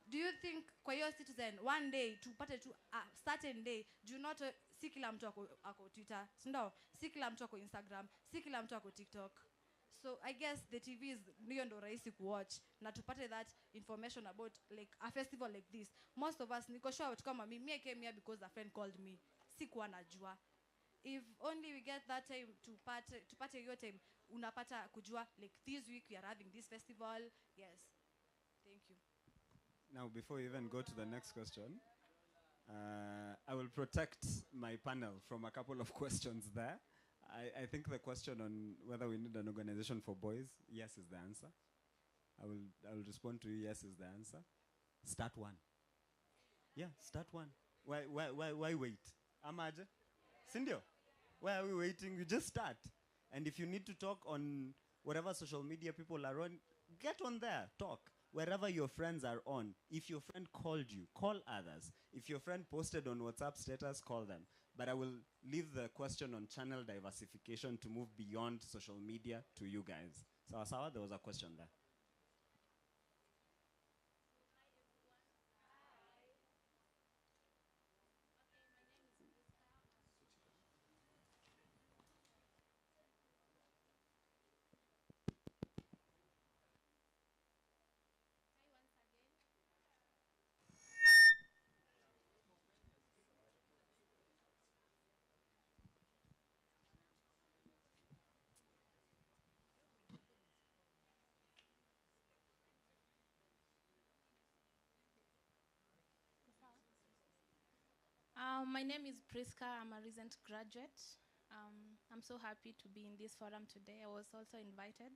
Do you think kwa hiyo Citizen one day tupate tu a certain day, do not si kila mtu ako Twitter, sindo? Si kila mtu ako Instagram, si kila mtu ako TikTok. So I guess the TV is niyo ndo rahisi kuwatch na tupate that information about like a festival like this. Most of us, niko sure watu kama mimi, I came here because a friend called me. Sikuwa najua. If only we get that time tupate hiyo time, unapata kujua like this week we are having this festival. Yes. Thank you. Now, before we even go to the next question, I will protect my panel from a couple of questions there. I think the question on whether we need an organization for boys, yes is the answer. I will respond to you, yes is the answer. Start one. Yeah, start one. Why wait? Amaje? Sindio? Why are we waiting? You just start. And if you need to talk on whatever social media people are on, get on there, talk. Wherever your friends are on, if your friend called you, call others. If your friend posted on WhatsApp status, call them. But I will leave the question on channel diversification to move beyond social media to you guys. Sawa, there was a question there. My name is Priska. I'm a recent graduate. I'm so happy to be in this forum today. I was also invited.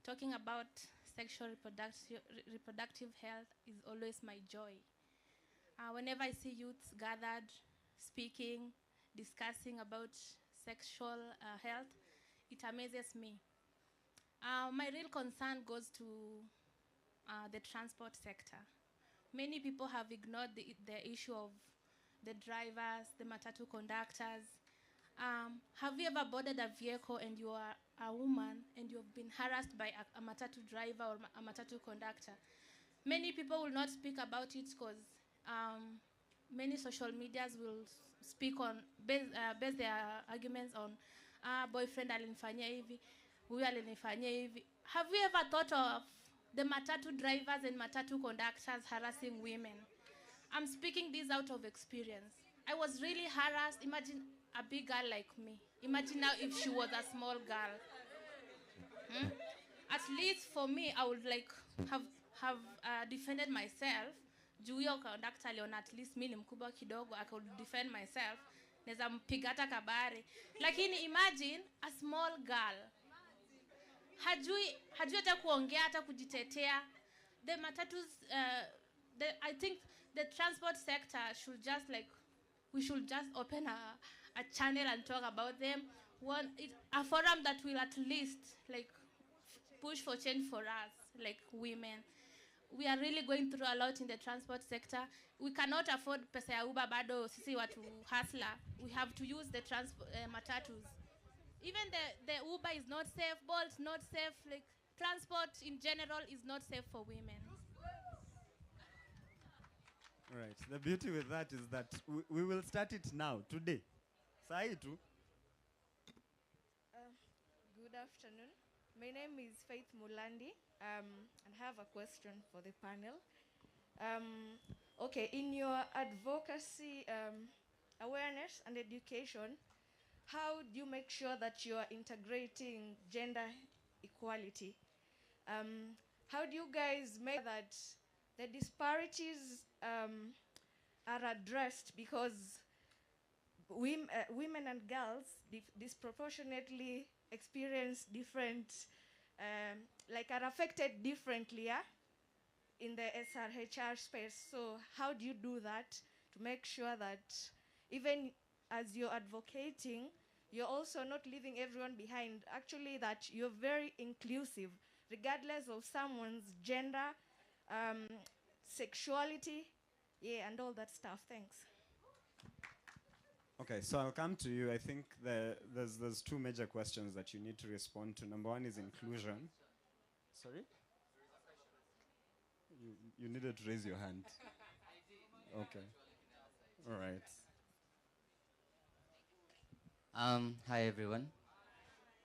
Talking about sexual reproductive health is always my joy. Whenever I see youths gathered, speaking, discussing about sexual health, it amazes me. My real concern goes to the transport sector. Many people have ignored the issue of the drivers, the matatu conductors. Have you ever boarded a vehicle and you are a woman and you've been harassed by a matatu driver or a matatu conductor? many people will not speak about it because many social medias will speak on base their arguments on boyfriend alinifanyia hivi, huyu alinifanyia hivi. Have you ever thought of the matatu drivers and matatu conductors harassing women? I'm speaking this out of experience. I was really harassed. Imagine a big girl like me. Imagine now if she was a small girl. At least for me, I would like have defended myself. Juu hiyo conductor aliona at least mimi ni mkubwa kidogo, I could defend myself. Naweza mpiga hata kabare. Lakini imagine a small girl. Hajui hata kuongea hata kujitetea. The matatus I think the transport sector should just like, we should just open a channel and talk about them. A forum that will at least like push for change for us, like women. We are really going through a lot in the transport sector. We cannot afford pesa ya Uber bado sisi watu hustler. We have to use the matatus. Even the Uber is not safe, Bolt not safe, like transport in general is not safe for women. All right. The beauty with that is that we will start it now, today. Saitu. Good afternoon. My name is Faith Mulandi, and I have a question for the panel. Okay, in your advocacy, awareness and education, how do you make sure that you are integrating gender equality? How do you guys make that the disparities are addressed, because women and girls disproportionately experience different, like are affected differently, yeah, in the SRHR space. So how do you do that to make sure that even as you're advocating, you're also not leaving everyone behind, actually that you're very inclusive, regardless of someone's gender, sexuality, yeah, and all that stuff. Thanks. Okay, so I'll come to you. I think there's two major questions that you need to respond to. Number one is inclusion. Sorry? You needed to raise your hand. Okay. All right. Hi everyone.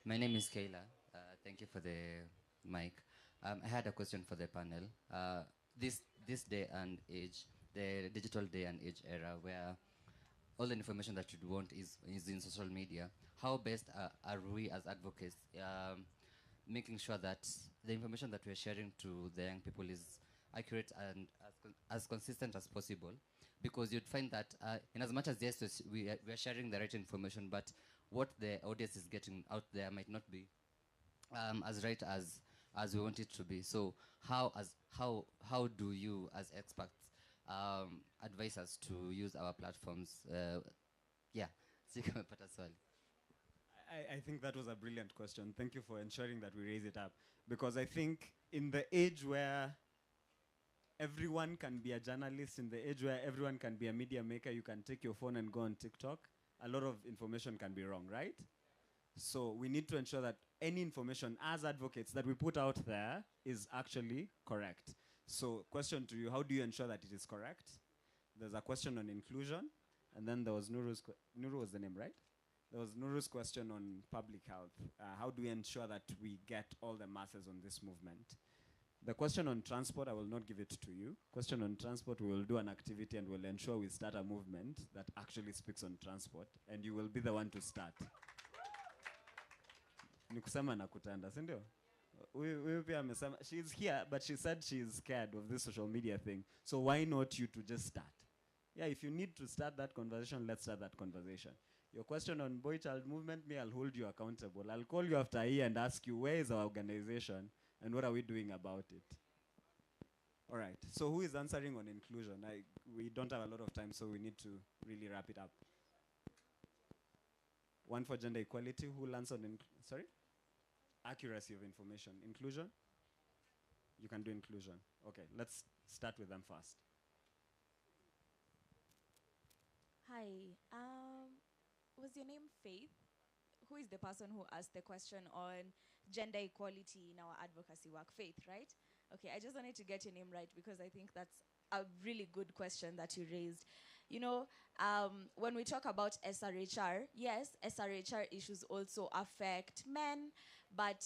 My name is Kayla. Thank you for the mic. I had a question for the panel. This day and age, the digital day and age era, where all the information that you'd want is in social media, how best are we as advocates making sure that the information that we're sharing to the young people is accurate and as consistent as possible? Because you'd find that in as much as yes, we are sharing the right information, but what the audience is getting out there might not be as right as we want it to be. So how do you as experts advise us to use our platforms? Yeah. I think that was a brilliant question. Thank you for ensuring that we raise it up. Because I think in the age where everyone can be a journalist, in the age where everyone can be a media maker, you can take your phone and go on TikTok, a lot of information can be wrong, right? So we need to ensure that any information as advocates that we put out there is actually correct. So question to you, how do you ensure that it is correct? There's a question on inclusion, and then there was Nuru's, Nuru was the name, right? There was Nuru's question on public health. How do we ensure that we get all the masses on this movement? The question on transport, I will not give it to you. Question on transport, we will do an activity and we'll ensure we start a movement that actually speaks on transport, and you will be the one to start. Nikusema nakutanda, sindio? She's here, but she said she's scared of this social media thing. So why not you to just start? Yeah, if you need to start that conversation, let's start that conversation. Your question on boy child movement, me, I'll hold you accountable. I'll call you after a year and ask you, where is our organization and what are we doing about it? All right, so who is answering on inclusion? We don't have a lot of time, so we need to really wrap it up. One for gender equality, who will answer on, sorry? Accuracy of information. Inclusion? You can do inclusion. Okay, let's start with them first. Hi, was your name Faith? Who is the person who asked the question on gender equality in our advocacy work? Faith, right? Okay, I just wanted to get your name right because I think that's a really good question that you raised. You know, when we talk about SRHR, yes, SRHR issues also affect men, but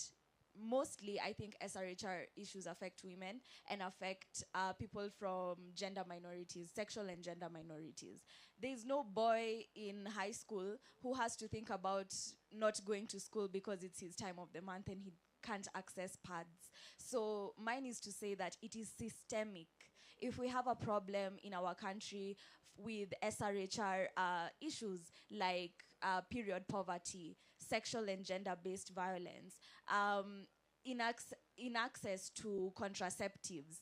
mostly I think SRHR issues affect women and affect people from gender minorities, sexual and gender minorities. There's no boy in high school who has to think about not going to school because it's his time of the month and he can't access pads. So mine is to say that it is systemic. If we have a problem in our country with SRHR issues like period poverty, sexual and gender-based violence, in access to contraceptives.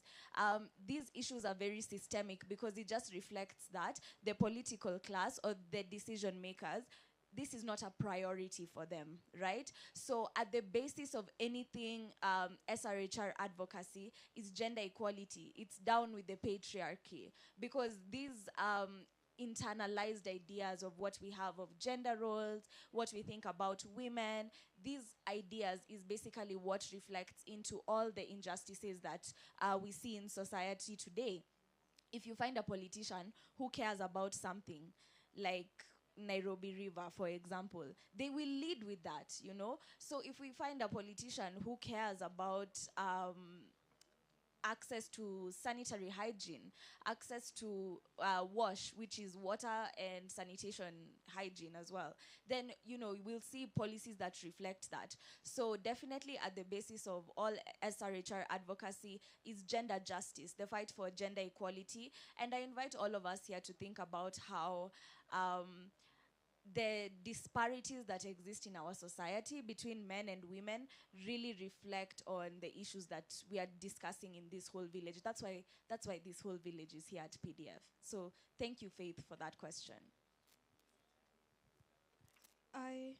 These issues are very systemic because it just reflects that the political class or the decision makers, this is not a priority for them, right? So at the basis of anything SRHR advocacy is gender equality. It's down with the patriarchy because these internalized ideas of what we have of gender roles, what we think about women, these ideas is basically what reflects into all the injustices that we see in society today. If you find a politician who cares about something, like Nairobi River, for example, they will lead with that, you know? So if we find a politician who cares about access to sanitary hygiene, access to wash, which is water and sanitation hygiene as well, then, you know, we'll see policies that reflect that. So definitely at the basis of all SRHR advocacy is gender justice, the fight for gender equality. And I invite all of us here to think about how the disparities that exist in our society between men and women really reflect on the issues that we are discussing in this whole village. That's why this whole village is here at PDF. So thank you, Faith, for that question. I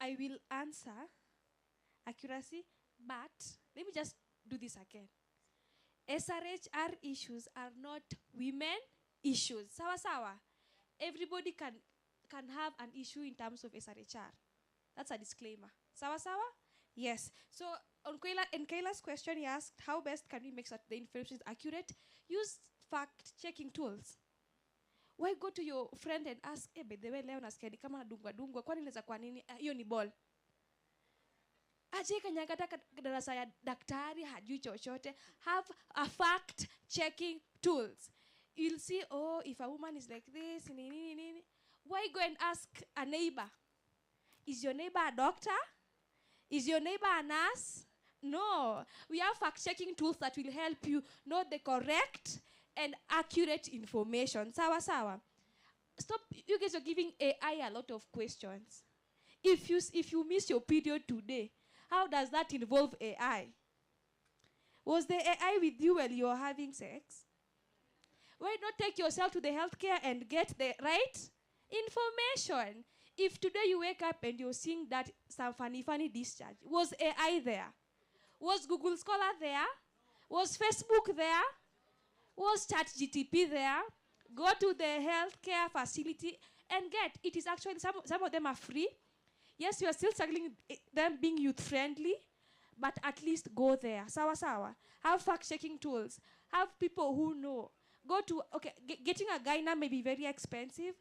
will answer accuracy, but let me just do this again. SRHR issues are not women issues. Sawa sawa. Everybody can have an issue in terms of SRHR. That's a disclaimer. Sawa sawa? Yes. So on Kayla's question, he asked, how best can we make sure the information is accurate? Use fact-checking tools. Why go to your friend and ask, by the way, leo nasikia ni kama dungwa, kwani inaweza kwa nini? Hiyo ni ball. Aje kanyangata darasa ya daktari hajui chochote. Have a fact-checking tools. You'll see, oh, if a woman is like this, why go and ask a neighbor? Is your neighbor a doctor? Is your neighbor a nurse? No. We have fact-checking tools that will help you know the correct and accurate information. Sawa sawa. Stop. You guys are giving AI a lot of questions. If you miss your period today, how does that involve AI? Was the AI with you while you were having sex? Why not take yourself to the healthcare and get the right information? If today you wake up and you're seeing that some funny discharge, was AI there? Was Google Scholar there? Was Facebook there? Was ChatGTP there? Go to the healthcare facility and get. It is actually, some of them are free. Yes, you are still struggling them being youth-friendly, but at least go there. Sawa sawa. Have fact-checking tools. Have people who know. Go to, okay, getting a gyna may be very expensive.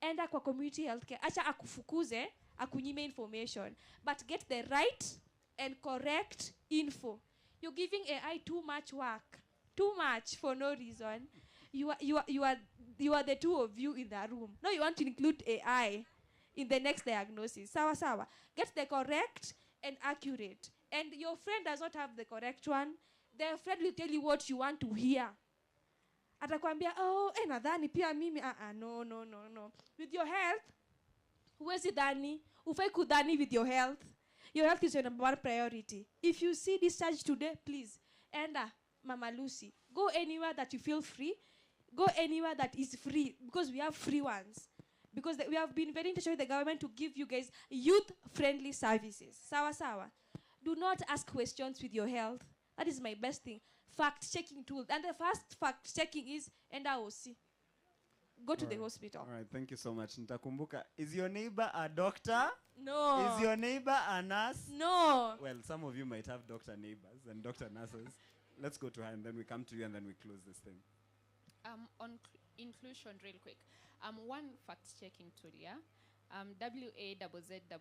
Enda kwa community healthcare. Acha akufukuze, akunyime information. But get the right and correct info. You're giving AI too much work. Too much for no reason. You are the two of you in the room. Now you want to include AI in the next diagnosis. Sawa sawa. Get the correct and accurate. And your friend does not have the correct one. Their friend will tell you what you want to hear. Atakwambia, oh, nadhani pia mimi, no. With your health, huwezi dhani, ufai kudhani with your health. Your health is your number one priority. If you see discharge today, please, enda, Mama Lucy. Go anywhere that you feel free. Go anywhere that is free, because we have free ones. Because we have been very in touch with the government to give you guys youth-friendly services. Sawa sawa. Do not ask questions with your health. That is my best thing. Fact-checking tool. And the first fact-checking is enda OC. go to the Alright. hospital. All right, thank you so much. Nitakumbuka. Is your neighbor a doctor? No. Is your neighbor a nurse? No. Well, some of you might have doctor neighbors and doctor nurses. Let's go to her and then we come to you and then we close this thing. On inclusion, real quick. One fact-checking tool, yeah? wazzii.ke.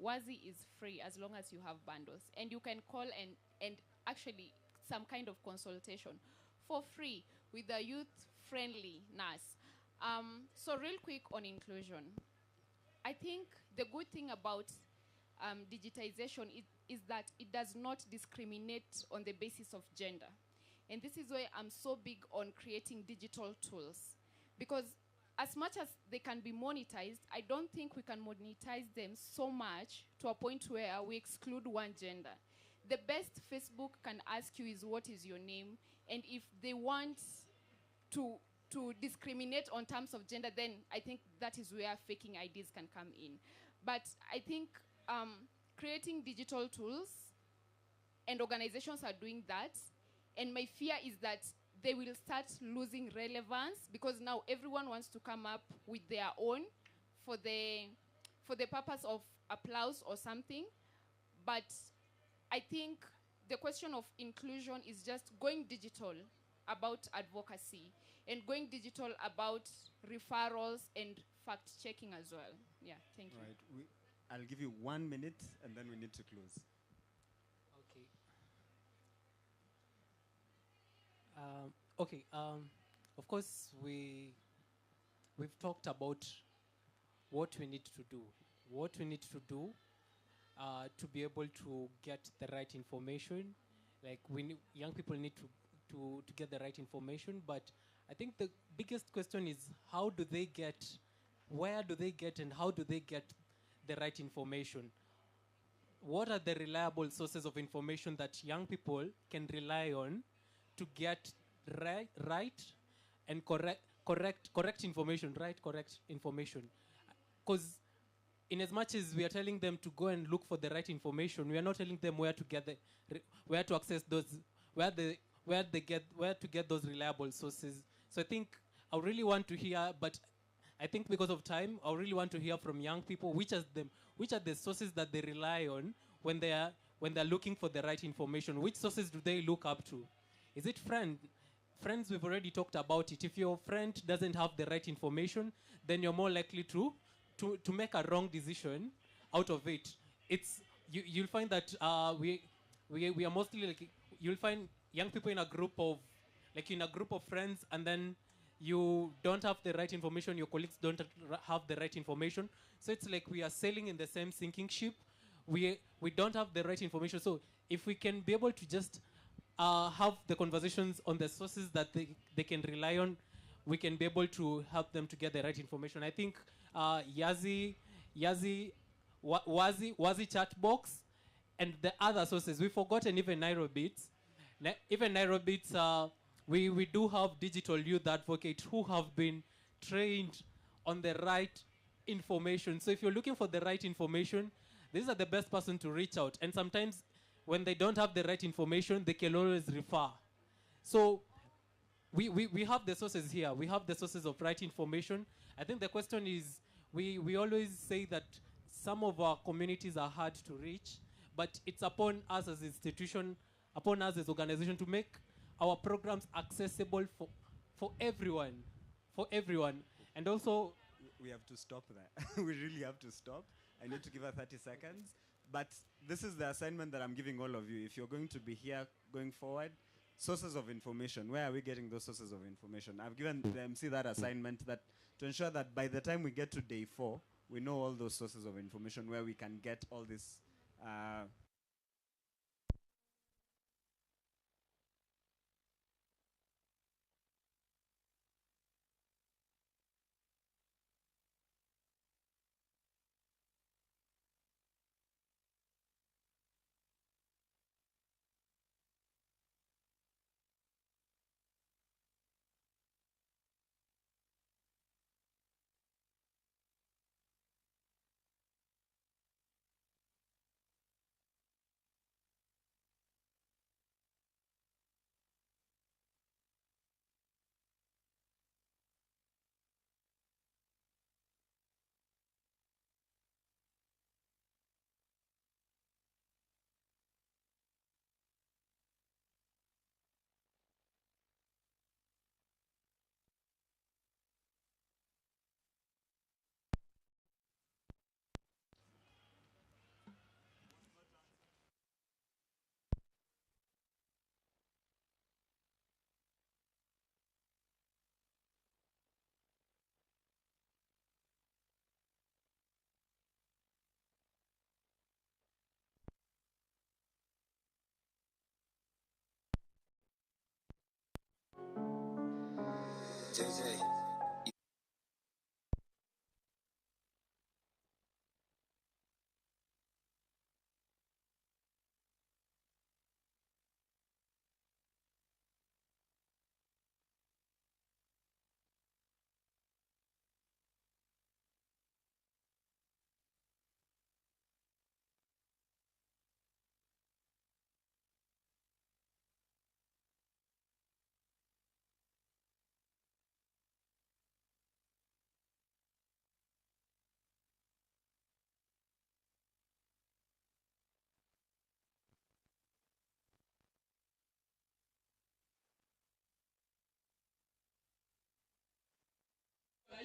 Wazi is free as long as you have bundles. And you can call and actually some kind of consultation for free with a youth-friendly nurse. So real quick on inclusion. I think the good thing about digitization is that it does not discriminate on the basis of gender. And this is why I'm so big on creating digital tools. Because as much as they can be monetized, I don't think we can monetize them so much to a point where we exclude one gender. The best Facebook can ask you is what is your name, and if they want to discriminate on terms of gender, then I think that is where faking IDs can come in. But I think creating digital tools, and organizations are doing that, and my fear is that they will start losing relevance because now everyone wants to come up with their own for the purpose of applause or something. But I think the question of inclusion is just going digital about advocacy and going digital about referrals and fact-checking as well. Yeah, thank you. All right. I'll give you 1 minute and then we need to close. Okay. Of course, we've talked about what we need to do. What we need to do to be able to get the right information. Like young people need to get the right information. But I think the biggest question is how do they get, where do they get, and how do they get the right information? What are the reliable sources of information that young people can rely on to get right and correct information, correct information? Because in as much as we are telling them to go and look for the right information, we are not telling them where to get where to access those, where to get those reliable sources. So I think I really want to hear, but I think because of time, I really want to hear from young people which are the sources that they rely on when they're looking for the right information. Which sources do they look up to? Is it friends? We've already talked about it. If your friend doesn't have the right information, then you're more likely to make a wrong decision out of it. You'll find that we are mostly like, you'll find young people in a group of friends, and then you don't have the right information, your colleagues don't have the right information. So it's like we are sailing in the same sinking ship. We don't have the right information. So if we can be able to just have the conversations on the sources that they can rely on, we can be able to help them to get the right information. I think Wazi chat box and the other sources, we've forgotten even Nairobi. Even Nairobi, we do have digital youth advocates who have been trained on the right information. So if you're looking for the right information, these are the best person to reach out. And sometimes when they don't have the right information, they can always refer. So we have the sources here. We have the sources of right information. I think the question is, we always say that some of our communities are hard to reach, but it's upon us as institution, upon us as organization to make our programs accessible for everyone. And also, we have to stop there. We really have to stop. I need to give her 30 seconds. But this is the assignment that I'm giving all of you. If you're going to be here going forward, sources of information. Where are we getting those sources of information? I've given the MC that assignment that to ensure that by the time we get to day 4, we know all those sources of information where we can get all this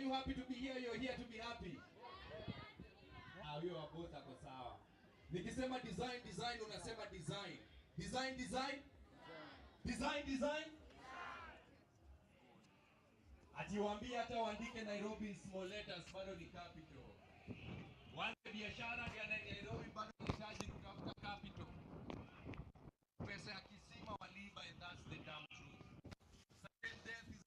you happy to be here? You're here to be happy. You are both ako sawa. Nikisema design, design, unasema design. Design, design. Design, design. Atiwaambia hata waandike Nairobi small letters bado ni capital. Wanze biashara ya Nairobi bado unahitaji kutafuta capital. Pesa ya kisima waliba, and that's the damn truth. Sudden death is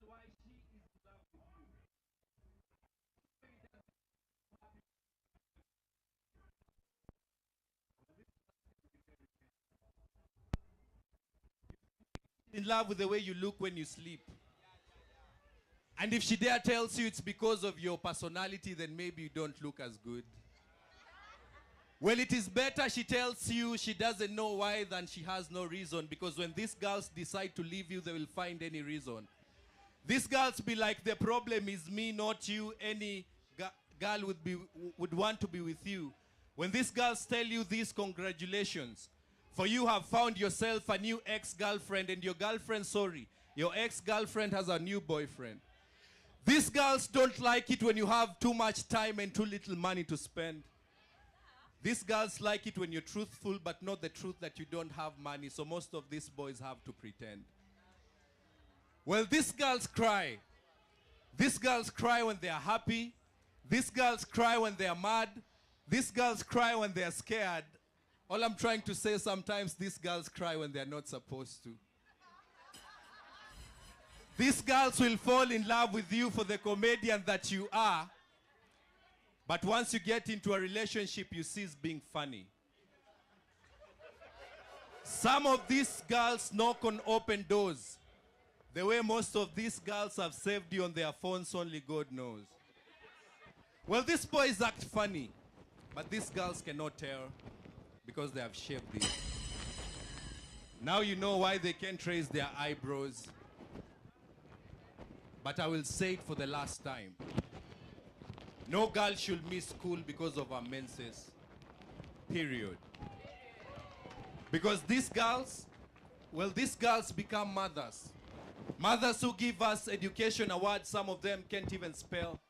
why she is in love with you. In love with the way you look when you sleep. And if she dare tells you it's because of your personality, then maybe you don't look as good. Well, it is better she tells you she doesn't know why than she has no reason, because when these girls decide to leave you, they will find any reason. These girls be like, the problem is me, not you. Any girl would want to be with you. When these girls tell you this, congratulations. For you have found yourself a new ex-girlfriend, and your girlfriend, sorry, your ex-girlfriend has a new boyfriend. These girls don't like it when you have too much time and too little money to spend. These girls like it when you're truthful, but not the truth that you don't have money, so most of these boys have to pretend. Well, these girls cry. These girls cry when they are happy. These girls cry when they are mad. These girls cry when they are scared. All I'm trying to say, sometimes these girls cry when they are not supposed to. These girls will fall in love with you for the comedian that you are. But once you get into a relationship, you cease being funny. Some of these girls knock on open doors. The way most of these girls have saved you on their phones, only God knows. Well, these boys act funny, but these girls cannot tell because they have shaved it. Now you know why they can't raise their eyebrows. But I will say it for the last time. No girl should miss school because of her menses. Period. Because these girls, well, these girls become mothers. Mothers who give us education awards, some of them can't even spell.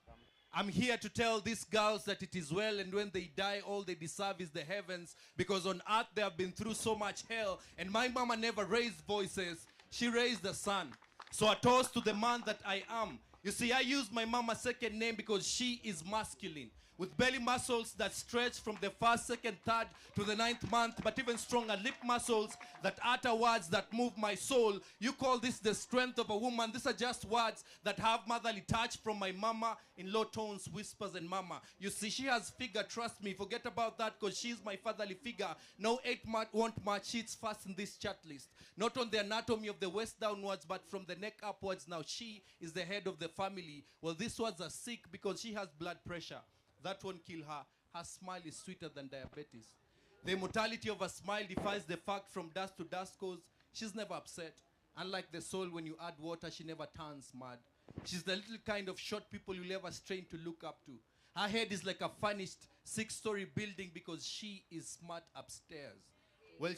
I'm here to tell these girls that it is well, and when they die, all they deserve is the heavens, because on earth they have been through so much hell, and my mama never raised voices. She raised the son. So a toast to the man that I am. You see, I use my mama's second name because she is masculine, with belly muscles that stretch from the first, second, third to the 9th month, but even stronger lip muscles that utter words that move my soul. You call this the strength of a woman. These are just words that have motherly touch from my mama in low tones, whispers, and mama. You see, she has figure, trust me. Forget about that because she's my fatherly figure. No 8 want much sheets first in this chat list. Not on the anatomy of the waist downwards, but from the neck upwards. Now she is the head of the family. Well, these words are sick because she has blood pressure. That won't kill her. Her smile is sweeter than diabetes. The immortality of her smile defies the fact from dust to dust cause she's never upset. Unlike the soul, when you add water, she never turns mad. She's the little kind of short people you'll ever strain to look up to. Her head is like a furnished 6-story building because she is smart upstairs. Well,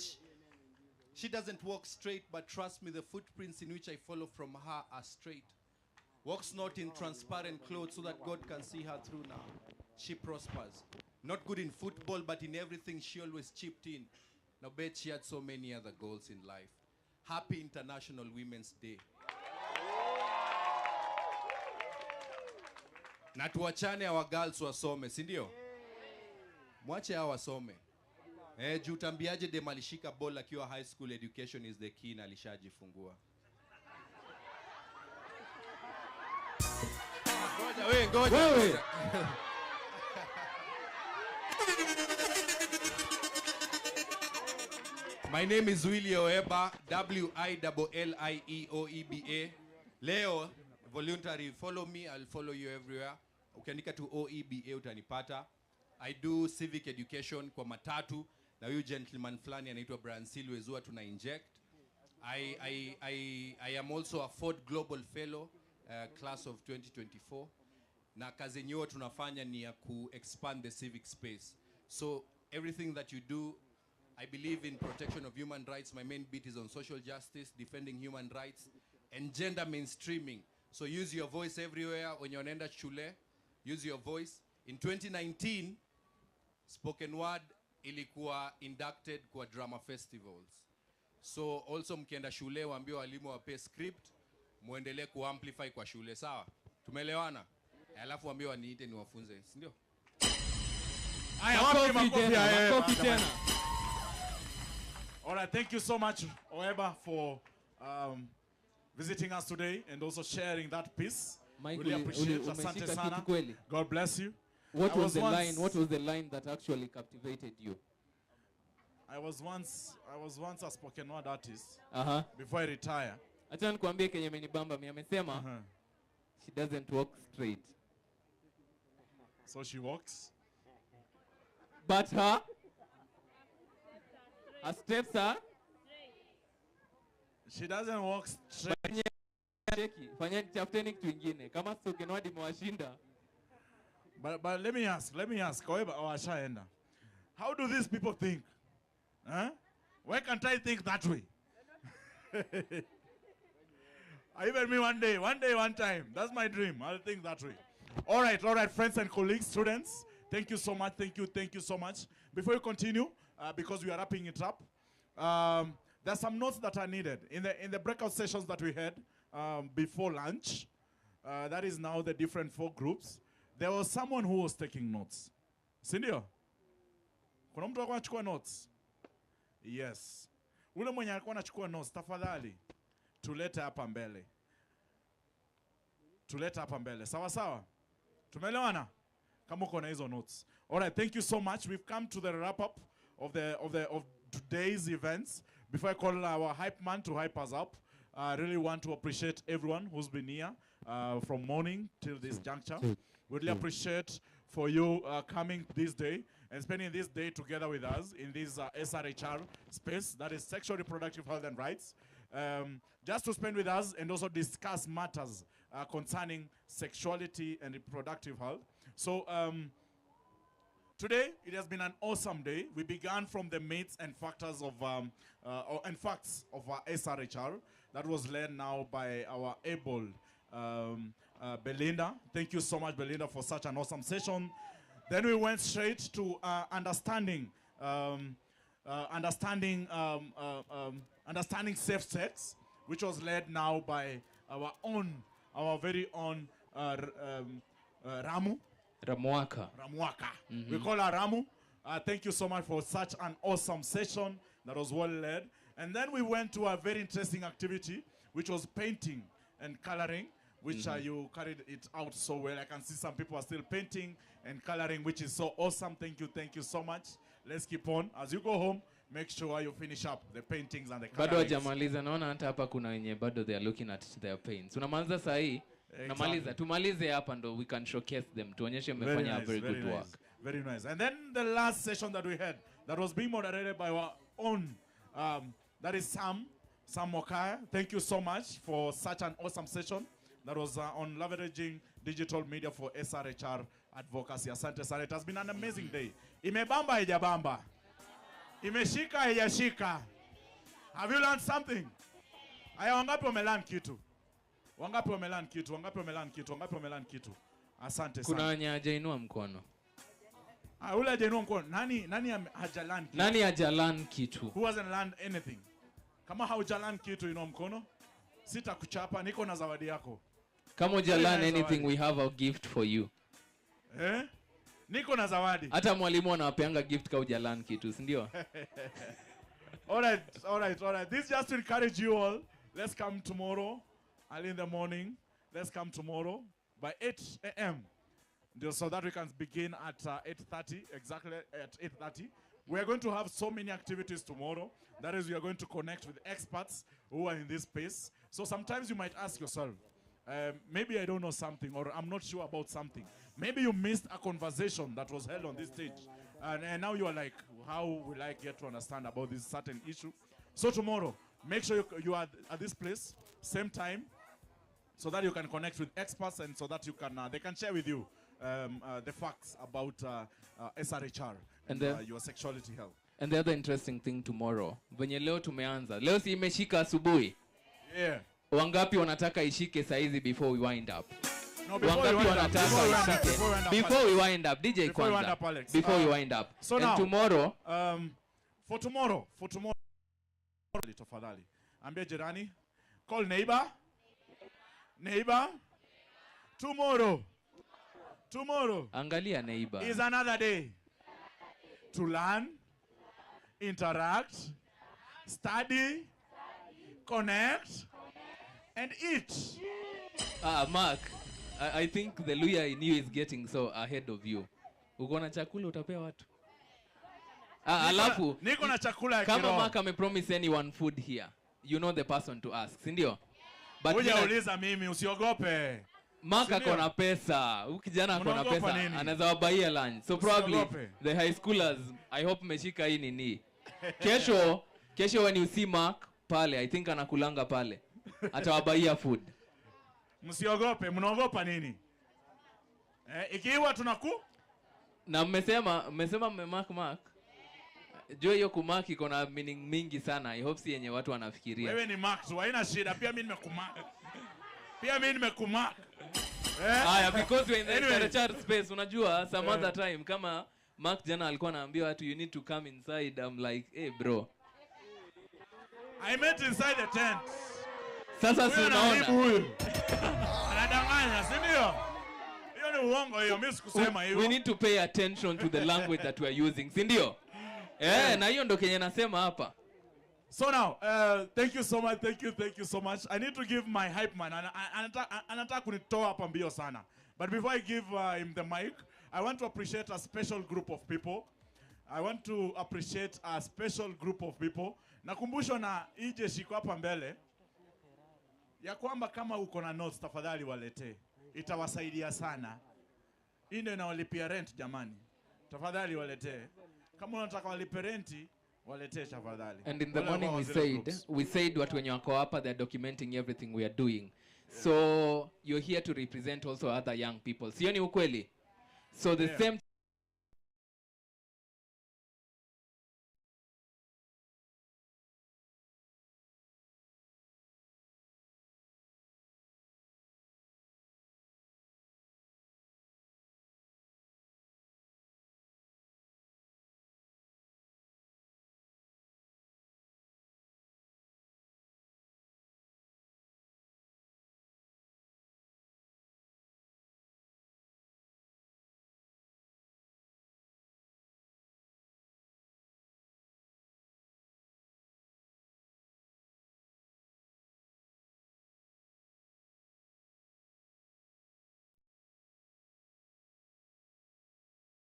she doesn't walk straight, but trust me, the footprints in which I follow from her are straight. Walks not in transparent clothes so that God can see her through now. She prospers. Not good in football, but in everything she always chipped in. Now bet she had so many other goals in life. Happy International Women's Day. Na tuachane hawa girls wasome, si ndio? Mwache hawa wasome. Juu tambiaje dem alishika ball akiwa high school, education is the key na alishajifungua. Ngoja. My name is Willie Oeba, WILLIEOEBA. Leo, voluntary, follow me, I'll follow you everywhere. Ukiandika tu OEBA utanipata. I do civic education kwa matatu. Na huyu gentleman flani anaitwa Brian Silwezua tuna inject. I am also a Ford Global Fellow, class of 2024. Na kazi nyo tunafanya ni ya expand the civic space. So everything that you do, I believe in protection of human rights. My main beat is on social justice, defending human rights, and gender mainstreaming. So use your voice everywhere. When you're unaenda shule, use your voice. In 2019, spoken word ilikuwa inducted kwa drama festivals. So also mkienda shule waambie walimu wape script, muendelee kuamplify kwa shule, sawa? Tumeelewana? Alafu waambie waniite niwafunze, si ndio? Makofi tena. All right, thank you so much, Oeba, for visiting us today and also sharing that piece. Really appreciate it. Asante sana. God bless you. What was the line that actually captivated you? I was once a spoken word artist before I retire. Acha nikwambie kenye menibamba mimi amesema she doesn't walk straight. So she walks. But her steps are she doesn't walk straight. Fanya tafuteni kitu kingine kama spoken word imewashinda. But let me ask, how do these people think? Huh? Why can't I think that way? Even me one time. That's my dream. I'll think that way. All right, friends and colleagues, students. Thank you so much. Thank you so much. Before you continue, because we are wrapping it up, there's some notes that are needed. In the breakout sessions that we had before lunch, that is now the different 4 groups, there was someone who was taking notes. Sindio? Kuna mtu alikuwa anachukua notes? Yes. Ule mwenye alikuwa anachukua notes, tafadhali tulete hapa mbele. Sawa sawa? Tumeelewana? Kama uko na hizo notes. All right, thank you so much. We've come to the wrap up of today's events. Before I call our hype man to hype us up, I really want to appreciate everyone who's been here from morning till this juncture. We really appreciate for you coming this day and spending this day together with us in this SRHR space, that is Sexual Reproductive Health and Rights, just to spend with us and also discuss matters concerning sexuality and reproductive health. So today, it has been an awesome day. We began from the myths and facts of our SRHR that was led now by our able Belinda. Thank you so much, Belinda, for such an awesome session. Then we went straight to understanding safe sex, which was led now by our very own Ramu. Ramuaka. We call her Ramu. Thank you so much for such an awesome session that was well led. And then we went to a very interesting activity, which was painting and coloring, which you carried it out so well. I can see some people are still painting and coloring, which is so awesome. Thank you so much. Let's keep on. As you go home, make sure you finish up the paintings and the colorings. Bado hajamaliza, naona hata hapa kuna wenye bado they are looking at their paints. Unamaliza saa hii? Namaliza. Tumalize hapa ndo we can showcase them. Tuonyeshe mmefanya very good work. Very nice. And then the last session that we had, that was being moderated by our own, that is Sam Mokaya. Thank you so much for such an awesome session. That was on leveraging digital media for SRHR advocacy. Asante sana. It has been an amazing day. Imebamba haijabamba. Imeshika haijashika. Have you learned something? Aya, wangapi wamelearn kitu? Wangapi wamelearn kitu? Asante sana. Kuna wenye hajainua mkono. Ule hajainua mkono. Nani hajalan kitu? Nani hajalan kitu? Who hasn't learned anything? Kama haujalan kitu inua mkono. Sitakuchapa, niko na zawadi yako. Kama hujalan anything, we have a gift for you. Niko na zawadi. Hata mwalimu anawapeanga gift ka ujalan kitu, si ndio? All right. This is just to encourage you all. Let's come tomorrow, early in the morning. Let's come tomorrow by 8 a.m. so that we can begin at 8:30, exactly at 8:30. We are going to have so many activities tomorrow. That is, we are going to connect with experts who are in this space. So sometimes you might ask yourself, maybe I don't know something, or I'm not sure about something. Maybe you missed a conversation that was held on this stage. And now you are like, how will I get to understand about this certain issue? So tomorrow, make sure you are at this place, same time, so that you can connect with experts and so that you can they can share with you the facts about SRHR and your sexuality health. And the other interesting thing tomorrow, venye leo tumeanza, leo si imeshika asubuhi. Yeah. Wangapi wanataka ishike saizi before we wind up? No, before we wind up, DJ kwanza. Before we wind up. So and now, tomorrow, for tomorrow, tafadhali. Ambia jirani, call neighbor. Tomorrow angalia neighbor, is another day to learn, interact, study, connect, and eat. Mark, I think the Luya in you is getting so ahead of you. Uko na chakula utapea watu? Alafu niko na chakula ya kama kiroho. Mark amepromise anyone food here, you know the person to ask, si ndio? Hujauliza mimi, usiogope. Mark ako na pesa, huyu kijana ako na pesa, anaweza wabaia lunch. So probably the high schoolers, I hope meshika hii nini. Kesho when you see Mark pale, I think anakulanga pale. Atawabaia food. Msiogope, mnaogopa nini? Ikiwa na mmesema Mark. Jua hiyo kumark iko na meaning mingi sana. I hope si yenye watu wanafikiria. Wewe ni Mark, tu haina shida. Pia mimi nimekumark. Because we're in the SRHR space, unajua some other time kama Mark jana alikuwa anaambia watu you need to come inside. I'm like, hey bro. I met inside the tent. Sasa si unaona. Anadanganya, si ndio? Hiyo ni uongo hiyo, mimi sikusema hivyo. We need to pay attention to the language that we are using, si ndio? Na hiyo ndo kenye nasema hapa. So now, thank you so much. I need to give my hype man. Anataka kunitoa hapa mbio sana. But before I give him the mic, I want to appreciate a special group of people. Nakumbushwa na ije shiko hapa mbele ya kwamba kama uko na notes tafadhali walete. Itawasaidia sana. Hii ndio inawalipia rent jamani. Tafadhali walete. Kama unataka walipe renti, walete tafadhali. And in the morning we said what when you are hapa they're documenting everything we are doing. So you're here to represent also other young people. Sioni ukweli? So the same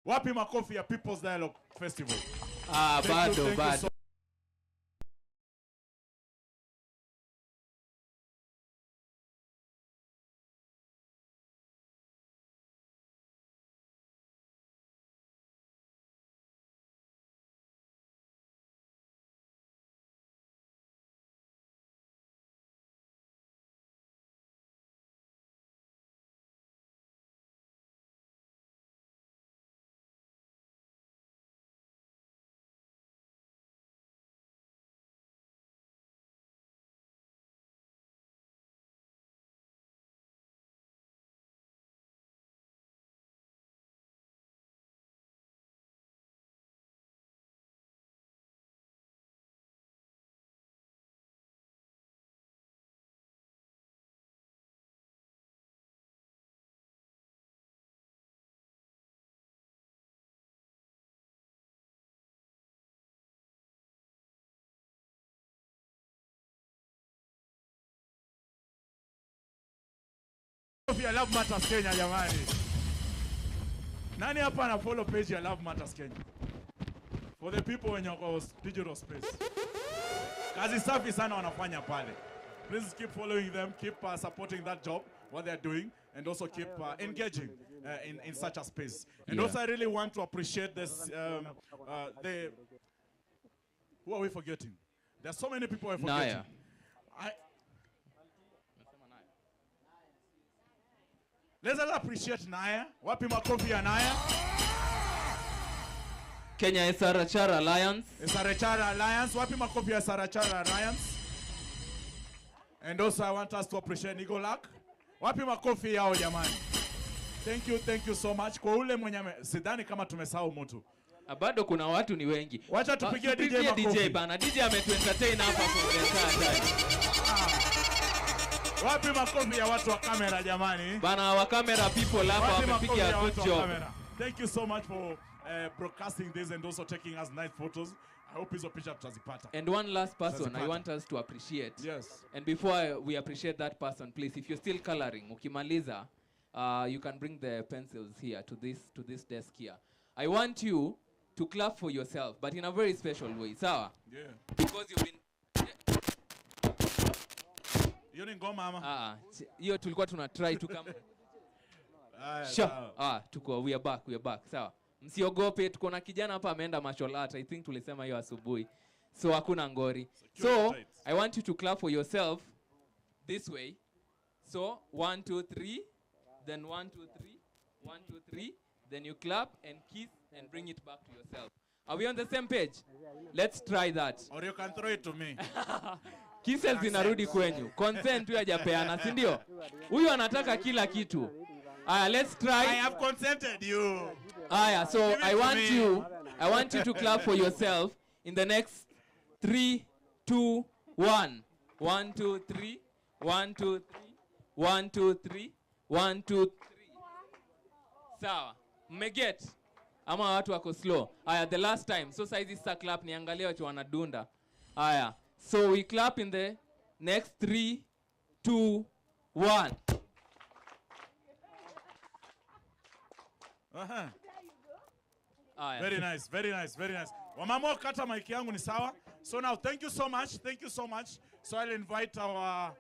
Wapi makofi ya People's Dialogue Festival? Bado. makofi ya Love Matters Kenya jamani. Nani hapa ana follow page ya Love Matters Kenya? For the people wenye wako digital space. Kazi safi sana wanafanya pale. Please keep following them, keep supporting that job, what they're doing, and also keep engaging in such a space. And also I really want to appreciate this, who are we forgetting? There are so many people we're forgetting. Naya. Let's appreciate Naya. Wapi makofi ya Naya? Kenya SRHR Alliance. SRHR Alliance. Wapi makofi ya SRHR Alliance? And also I want us to appreciate Nigolak. Wapi makofi yao jamani? Thank you so much. Kwa ule mwenye sidhani kama tumesahau mtu. Bado kuna watu ni wengi. Wacha tupigie DJ makofi. DJ bana. DJ ametuentertain hapa for the entire time. Wapi makofi ya watu wa kamera jamani? Bana wa camera people hapa wamepiga a good job. Thank you so much for broadcasting this and also taking us nice photos. I hope hizo picha tutazipata. And one last person I want us to appreciate. Yes. And before we appreciate that person, please, if you're still coloring, ukimaliza, you can bring the pencils here to this desk here. I want you to clap for yourself, but in a very special way. Sawa? Yeah. Because you've been... Hiyo ni ngoma ama? Hiyo tulikuwa tuna try to come. Tuko, we are back. Sawa. Msiogope, tuko na kijana hapa ameenda martial art. I think tulisema hiyo asubuhi. So hakuna ngori. So, I want you to clap for yourself this way. So, 1, 2, 3. Then 1, 2, 3. 1, 2, 3. Then you clap and kiss and bring it back to yourself. Are we on the same page? Let's try that. Or you can throw it to me. Kisses zinarudi kwenyu. Consent tu hajapeana, si ndio? Huyu anataka kila kitu. Aya, let's try. I have consented you. Aya, so I want you to clap for yourself in the next 3, 2, 1. 1, 2, 3. 1, 2, 3. 1, 2, 3. 1, 2, 3. Sawa. Mmeget? Ama watu wako slow. Aya, the last time. So saizi sasa clap niangalie watu wanadunda. Aya. So we clap in the next 3, 2, 1. Very nice. Wamama kata mic yangu ni sawa. So now thank you so much. So I'll invite our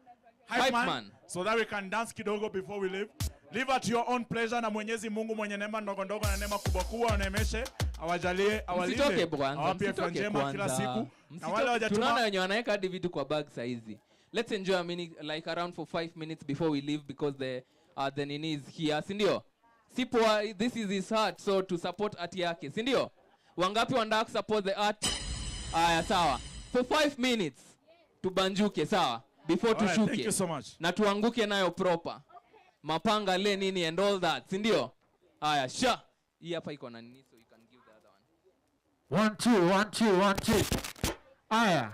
hype man so that we can dance kidogo before we leave. Live at your own pleasure na Mwenyezi Mungu mwenye neema ndogo ndogo na neema kubwa kubwa anemeshe awajalie awalinde awapie njema kila siku. Na wale wajatuma tunaona wenye wanaweka hadi vitu kwa bag saizi. Let's enjoy a minute, like around for 5 minutes before we leave because the nini is here, si ndio? Sipoa, this is his art, so to support art yake, si ndio? Wangapi wanataka support the art? Aya, sawa. For 5 minutes tubanjuke, sawa? Before tushuke. Thank you so much. Na tuanguke nayo proper. Mapanga le nini and all that, si ndio? Aya, sha. Hii hapa iko na nini, so you can give the other one. 1 2 1 2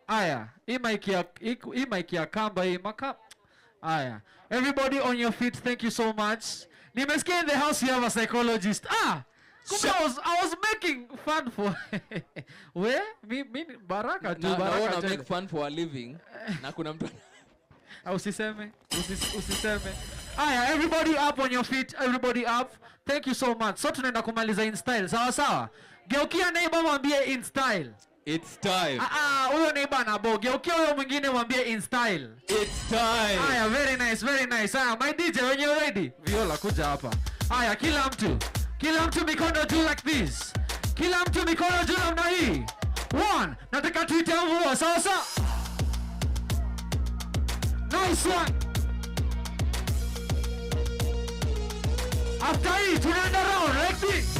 Aya. Hii mic ya kamba hii maka. Aya. Everybody on your feet, thank you so much. Nimesikia in the house you have a psychologist. I was making fun for me baraka tu baraka to make fun for a living. Na kuna mtu usiseme. Aya, everybody up on your feet, everybody up. Thank you so much. So tunaenda kumaliza in style. Sawa. Geukia neighbor mwambie in style. It's time. Huyo neighbor anabo. Geukia huyo mwingine mwambie in style. It's time. Aya, very nice. Aya, my DJ, when you're ready. Viola, kuja hapa. Aya, kila mtu mikono juu like this. Kila mtu mikono juu namna hii. 1, nataka tuite mvua, sawa. Nice one. After hii, tunaenda round like this.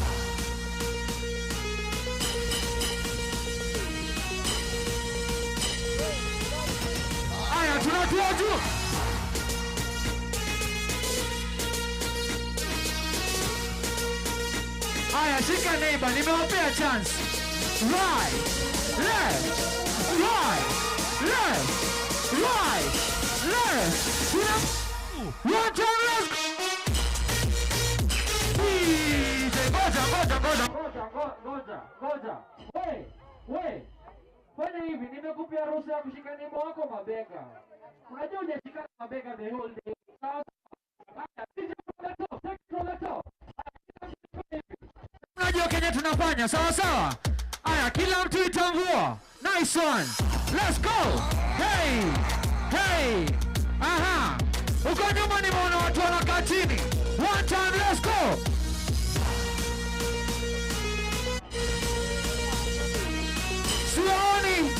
Aya, tunatua juu. Aya, shika neighbor, nimewapea chance. Right, left. One time, let's go. Ngoja. Wait. Fanya hivi, nimekupia ruhusa ya kushika neighbor wako mabega. Unajua hujashika mabega the whole day. tunafanya sawa sawa. Aya, kila mtu itambua. Nice one. Let's go. Hey. Hey. Aha. Uko nyuma nimeona watu wanakaa chini. One time, let's go. Siwaoni.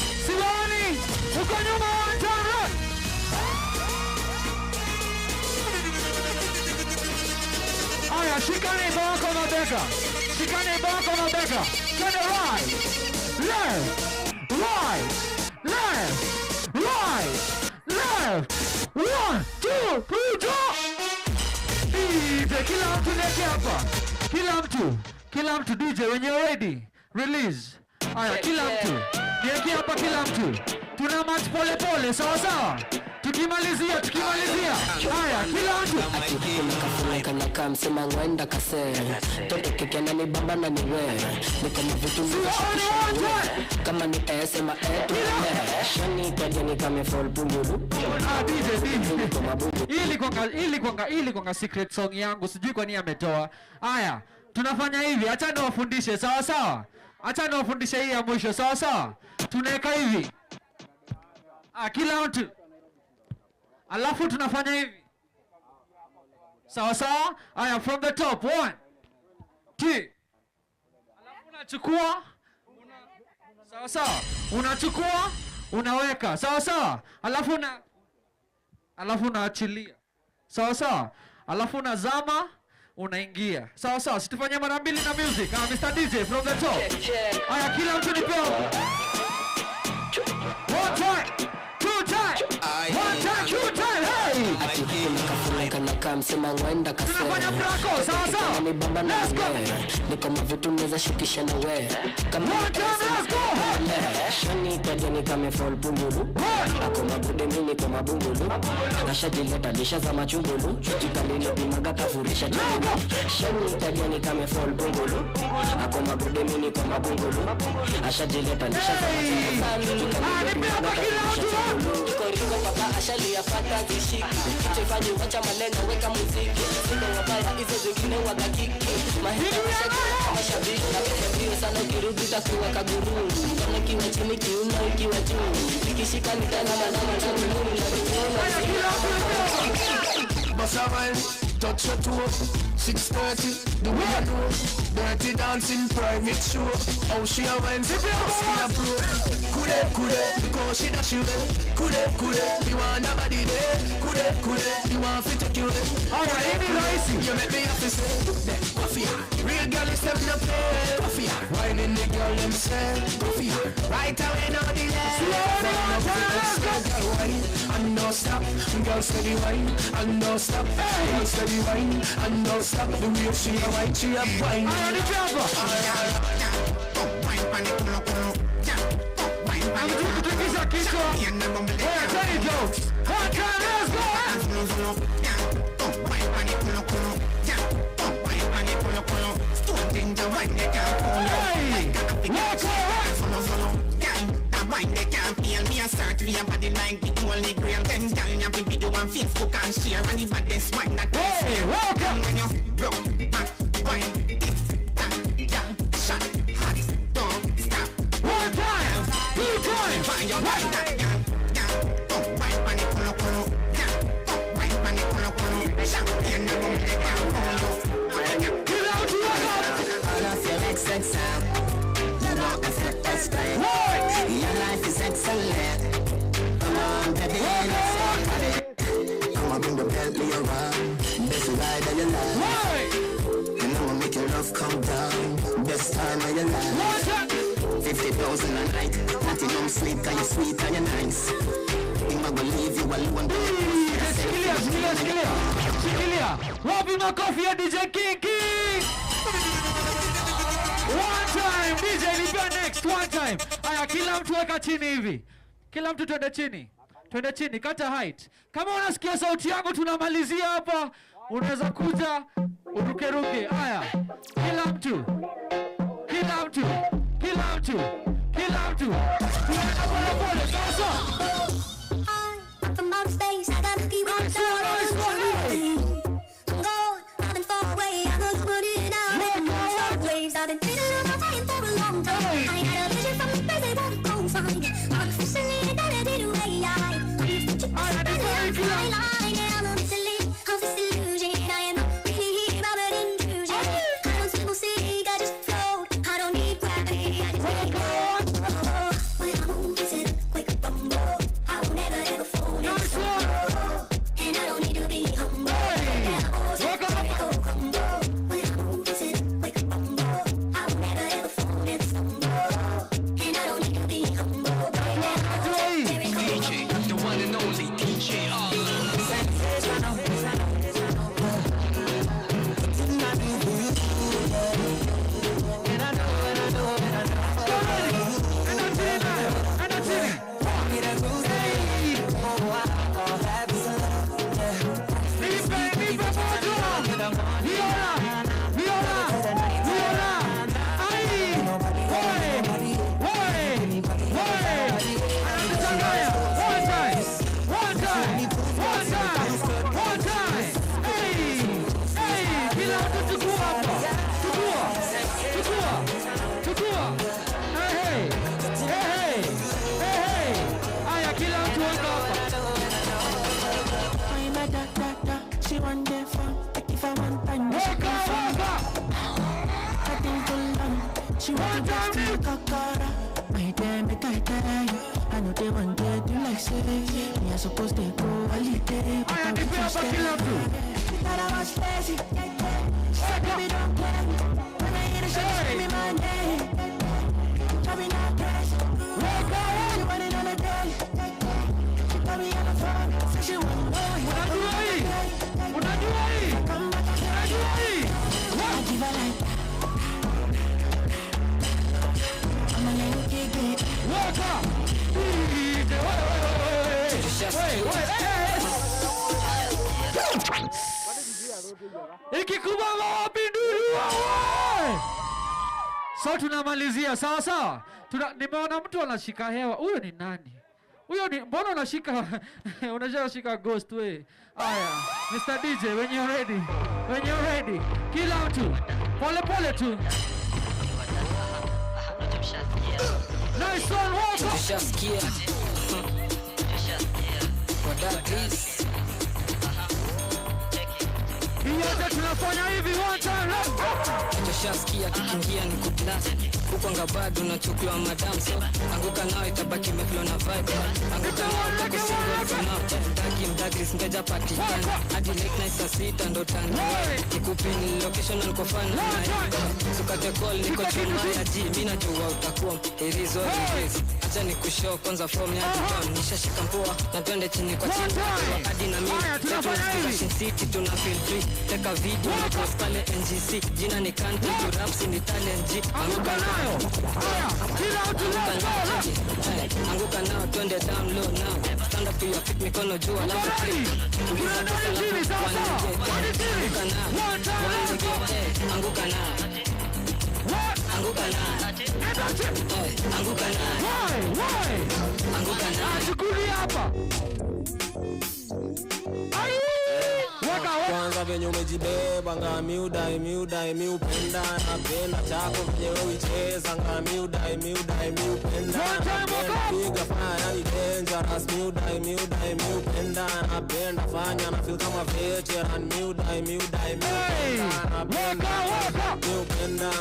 Uko nyuma, one time, run. Aya, shikane bako mabega. Turn it right. Left. 1, 2, 3, drop. DJ, kila mtu lete hapa. Kila mtu DJ, when you're ready, release. Aya, kila mtu. Niweke hapa kila mtu. Tuna match pole, sawa. Tukimalizia. Haya, kila mtu. Nakam sema ngwenda kase. Toto kike na nibamba na niwe. Niko mavitu kama ni sema shani kaje ni kama fall bungulu. Ili kwanga secret song yangu, sijui kwa nini ametoa. Haya, tunafanya hivi, acha niwafundishe sawa. Acha niwafundishe hii ya mwisho sawa. Tunaweka hivi. Kila mtu. Alafu tunafanya hivi. Sawa. Aya, from the top. 1, 2. Alafu unachukua. Sawa. Unachukua, unaweka. Sawa. Alafu unaachilia. Sawa. Alafu unazama, unaingia. Sawa. Situfanye mara mbili na music. Mr. DJ from the top. Aya, kila mtu nipe. 1 time. 2 time. 1 time, 2 time. Nakam sema ngwenda kase. Tunafanya brako, sawa. Let's go. Niko mavitu neza shukisha na we. Kama let's go. Shani kaje ni kama fall bungulu. Ako mabude mimi kwa mabungulu. Nashajileta lisha za machungulu. Jikalile bimaga kafurisha chungulu. Shani kaje ni kama fall bungulu. Ako mabude mimi kwa mabungulu. Ashajileta lisha za machungulu. Jikalile bimaga kafurisha chungulu. Koriko papa ashalia fata zishiki. Kichefanyi wacha maneno weka muziki. Sino wabaya hizo zingine wakakiki. Mahita mashabiki na mbio sana ukirudi takuwa kaguru. Kama kiwa chini kiuno ikiwa juu. Ikishika nitana manama chungulu na vinyona. Basavine, touch your toe. 6:30, the way I know. Dirty dancing private show. Oh, she a wine, she a pro. Kude, because she dash you. Kude, you want nobody there. Kude, you want to take you there. Alright, any rice? You make me have to say, coffee. Real girl is stepping up there. Coffee. Whining the girl themselves. Coffee. Right away now the left. And no stop, girl steady wine. And no stop, girl steady wine. And no stop, the way she a wine, she a wine. Alright, the jumper. I'm going to take this a kick off. Where turn it jokes. 1 time, let's go. Wine they can't feel me a start to your body like the only grail. Them girl you be video on Facebook and share. And if I this wine that hey, welcome. When you broke back, wine, tick, down, shot, hot, don't stop. 1 time, 2 times. Find your wine that oh, wine pan it, pull, oh, wine pan it, pull, champagne the room they can't pull. Get out to all of your sex sound. You know if you test time. Your life is excellent. Come on, baby, come on, bring the Bentley around. Best ride of your life. You know I'm making love come down. Best time of your life. 50,000 a night. Platinum sleep, cause you're sweet and you're nice. You might believe you alone. Shikilia. Wapi makofi ya DJ Kinky. 1 time, DJ nipea next. 1 time. Aya, kila mtu weka chini hivi. Kila mtu twende chini, kata height. Kama unasikia sauti yangu tunamalizia hapa, unaweza kuja urukeruke. Aya, kila mtu. Tunaenda pole, sasa. From outer space, I got lucky when I go, I've been far away, I was running out. Waves, I've been feeling on my I damn it, I die. I know they want to do like say. Me I supposed to go holiday. I am the best I love you. You thought I was lazy. Said baby don't play. When I hear the shit, give me my name. Tell me not crazy. Wake up, she want it on a day. She call me on the phone. Say she want to know you. What do I eat? What do I eat? Come back again. What do I eat? I give her like that. I'm a young kid. Wake up. Ikikubama wapinduliwa wewe. So tunamalizia sawa sawa. Nimeona mtu anashika hewa. Huyo ni nani? Huyo ni mbona unashika unashika ghost we. Aya, Mr. DJ when you're ready. When you're ready. Kila mtu. Pole pole tu. Nice one, welcome. Yote tunafanya hivi one time. Tushasikia kikiingia ni kublast. Kukwanga bado unachukuliwa madam so anguka nao itabaki meflow na vibe. Anguka nao tako single for now. Dagi mdagris mteja patikana. Hadi late night saa sita ndo tani. Nikupini location na nikofana. Sukate call niko chuma ya G. Mina jua utakuwa irizo irizo. Acha nikushow kwanza form ya kitam. Nishashika mpoa na twende chini kwa chini. Hadi na mimi tunasikiza Shin City tuna feel free. Teka video na post pale NGC. Jina ni country to rap in talent G. Anguka nao. Anguka nao twende down low now. Stand up to your feet mikono juu alafu click. Uliza pesa la anguka nao. Anguka nao. Anguka nao. Anguka nao. Anguka nao. Chukuli hapa. Kwanza venye umejibeba nga miudai miupenda napenda chako venye uicheza nga miudai miupenda piga fanya ni dangerous miudai miupenda napenda fanya na feel kama veteran miudai miupenda napenda miupenda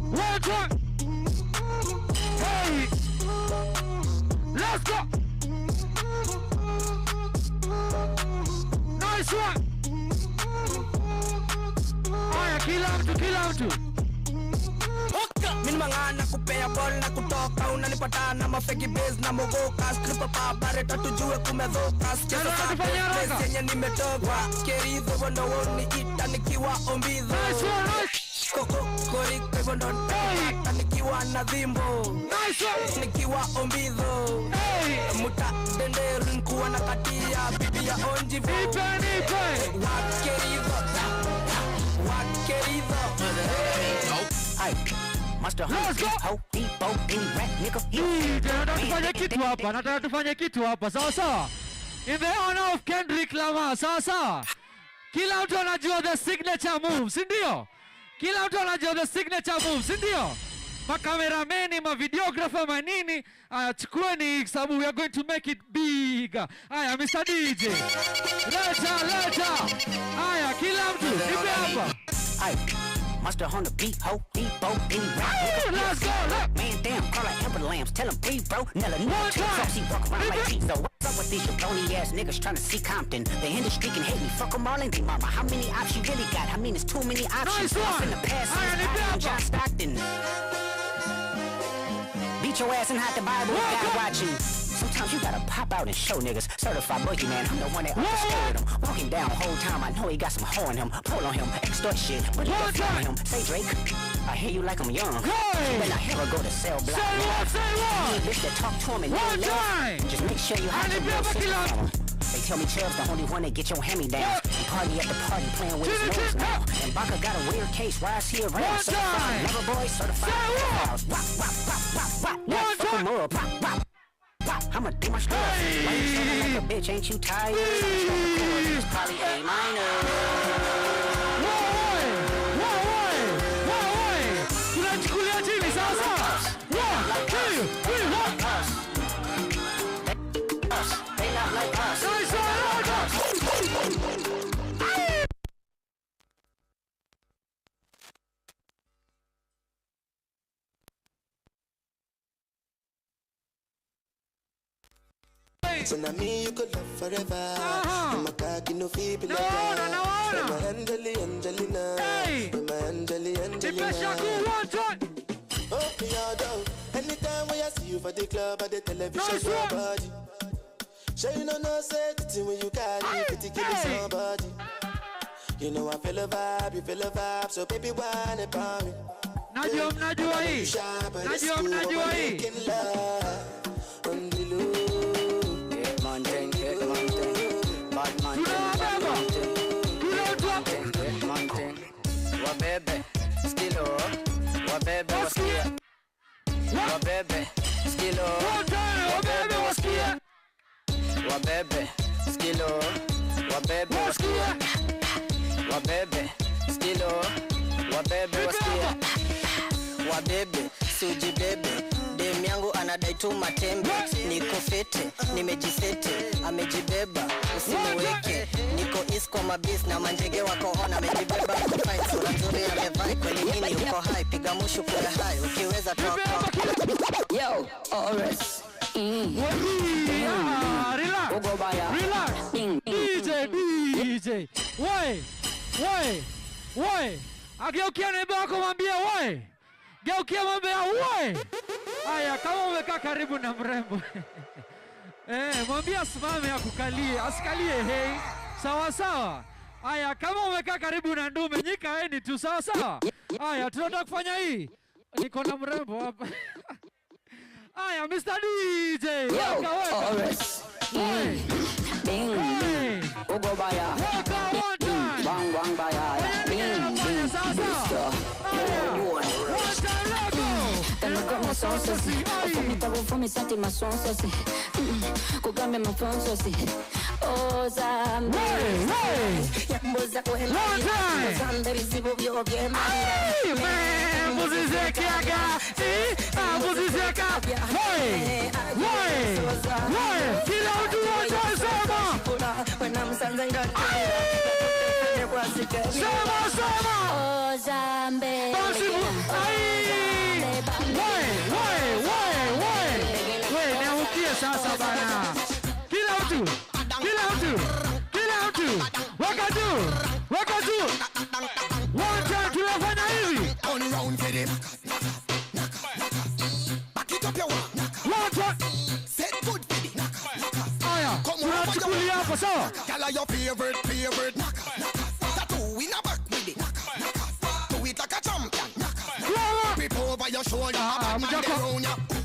One time. Hey. Let's go. Nice one. Aya, kila mtu. Mimi mangana kupea ball na kutoka unanipata na mafeki base na mogoka stripper pa bareta tujue kumedhoka skesa yenye nimetoka kerizo bondo woni ita nikiwa ombidho koko koriko bondo ita nikiwa na dhimbo nikiwa ombidho muta denderu nkuwa na katia bibi ya onjivo wakerizo Let's go. Nataka tufanye kitu hapa. Sawa sawa. In the honor of Kendrick Lamar. Sawa sawa. Kila mtu anajua the signature move, si ndio? Kila mtu anajua the signature move, si ndio? Makamerameni, mavideographer, manini, chukueni sababu we are going to make it big. Aya, Mr. DJ. Leta. Aya, kila mtu nipe hapa. Monster on the beat, ho, Debo, any rap. Let's go, look. Man, damn, call her Amber Lambs, tell him breathe, bro. Nella, no, she walk around like Pete. So what's up with these jabroni ass niggas trying to see Compton? The industry can hate me, fuck them all and they mama. How many options you really got? I mean, it's too many options. Off in the past, I'm John Stockton. Beat your ass and hide the Bible, God watching. Sometimes you gotta pop out and show niggas. Certified boogeyman, I'm the one that orchestrated him. Walking down the whole time, I know he got some hoe in him. Pull on him, extort shit, but he got fly on him. Say Drake, I hear you like I'm young. You better not ever go to cell block. Say what? Bitch that talk to him and you live. Just make sure you have your real system. They tell me Chubb's the only one that get your hand-me-downs. And party at the party playing with his nose now. And Baka got a weird case, why is he around? Certified lover boy, certified. Wop. Fuck him up. Wop. I'ma do my stuff. Why you sounding like a bitch? Ain't you tired? It's probably A minor. Tunachukulia chini sasa. 1, 2, 3, 1. They not like us. So now me you could love forever. My cocky no feeble. No. My Angelina. My Angelina. Oh, me all down. Anytime when I see you for the club or the television, your body. Sure you know safety when you carry 50 kilos somebody. You know I feel a vibe, you feel a vibe, so baby whine about me. Najua hii. On the low. Get mountain. Bad mountain. Wabebe, skilo. Wabebe, waskia. Wabebe, skilo. Wabebe, waskia. Wabebe, skilo. Wabebe, waskia. Wabebe, skilo. Wabebe, waskia. Wabebe, suji bebe. Dem yangu anadai tu matembe. Niko fete, nimejisete. Amejibeba, usimuweke. Niko east kwa mabis na manjege wako on. Amejibeba, fight sura nzuri amevai. Kweli nini uko high, piga mushu kule high. Ukiweza toa. Yo, Ores. Relax. DJ. Woi. Ageukia neighbor wako mwambie woi. Geukia mwambie woi. Aya, kama umekaa karibu na mrembo. Mwambie asimame akukalie, asikalie hey. Sawa. Aya, kama umekaa karibu na ndume, nyika eni tu sawa. Aya, tunataka kufanya hii. Niko na mrembo hapa. Aya, Mr. DJ. Waka. Ugo baya. Bang baya. Fumi sati masonsosi. Kugambe mafonsosi. Oh zambe. Yamboza kuhema. Zambe bizibu vyo vyema. Mbuzi zekiaga. Mbuzi zekiaga. Kila mtu wote sema. Wena msanza ngani. Sema. Oh zambe. Neukie sasa bana. Kila mtu. Wakatu. One time tunafanya hivi. On round for them. Back it up your one. One time. Set good for them. Aya, tunachukulia hapo sawa. Kala your favorite. Tattoo in a back with it. Do it like a champion. Grip over your shoulder.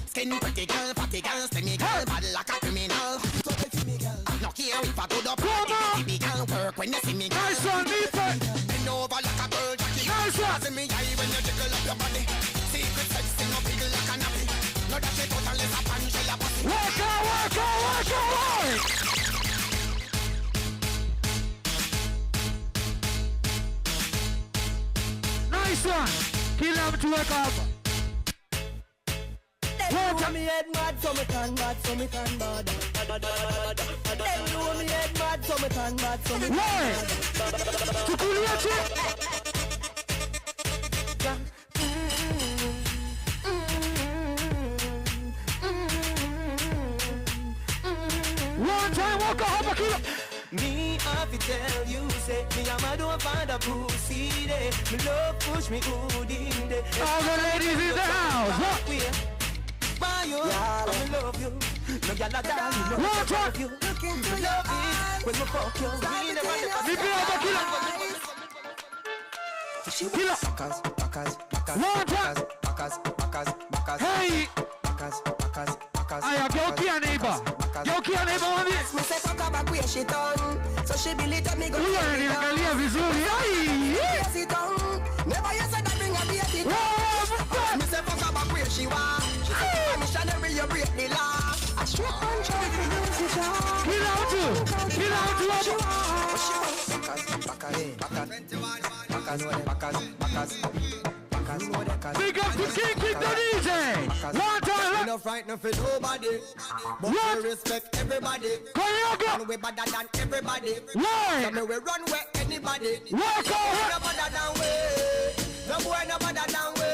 Skin pretty girl, fatty girl, slimmy girl, bad like a criminal. No care if I go up, baby girl, work when you see me. Nice one, bend over like a bird. Nice one. See me eye when you jiggle up your body. Secret sex in a big like a nappy. No that shit out unless a pan shell a pussy. Work out. Nice one. Kila mtu weka hapa. Them do me head mad, so me turn bad. Them do me head mad, so me turn bad. Why? Tukulia tu. One time, walk up, kilo. Me have to tell you, say me I'm a don't find a pussy day. Me love push me good in day. All the ladies in the house. Why you? I love you. No gyal a down, you know I love you. Look into your eyes when we fuck you. We never Hey. Aya, geukia neighbor. Mwambie. Huyo ananiangalia vizuri. Never you said that bring a baby. Me say fuck up where she want. She say missionary you break the law. I straight control the music. Kila mtu. Big up to King the DJ. One time. We no frightened for nobody, but we respect everybody. And we better than everybody. Why? So me we run where anybody. Walk out. No better than we. No boy no better than we.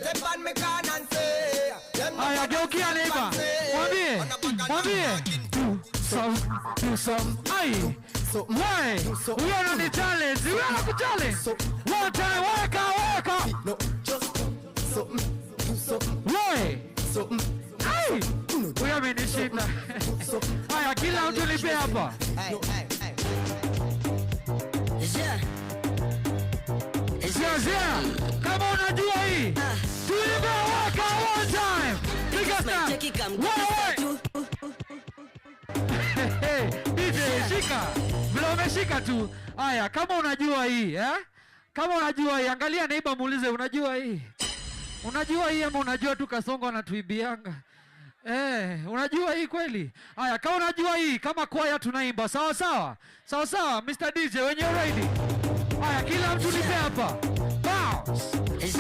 Them ban me can and say. Aya, geukia neighbor. Mwambie. some, do some. Aye. Why? We are on the challenge. We are on the challenge. One time, work out. No, just something, do something. Why? Something. Aye. We are in the shit now. Aye, kila mtu nipe hapa. Yeah. Come on, unajua hii. Tulipe work out one time. Hey, DJ, shika. Vile umeshika tu. Aya, kama unajua hii, Kama unajua hii, angalia neighbor muulize unajua hii. Unajua hii ama unajua tu Kasongo anatuibianga? Unajua hii kweli? Aya, kama unajua hii, kama kwaya tunaimba, sawa sawa? Sawa sawa, Mr. DJ, when you're ready. Aya, kila mtu nipe hapa. Bounce. Nice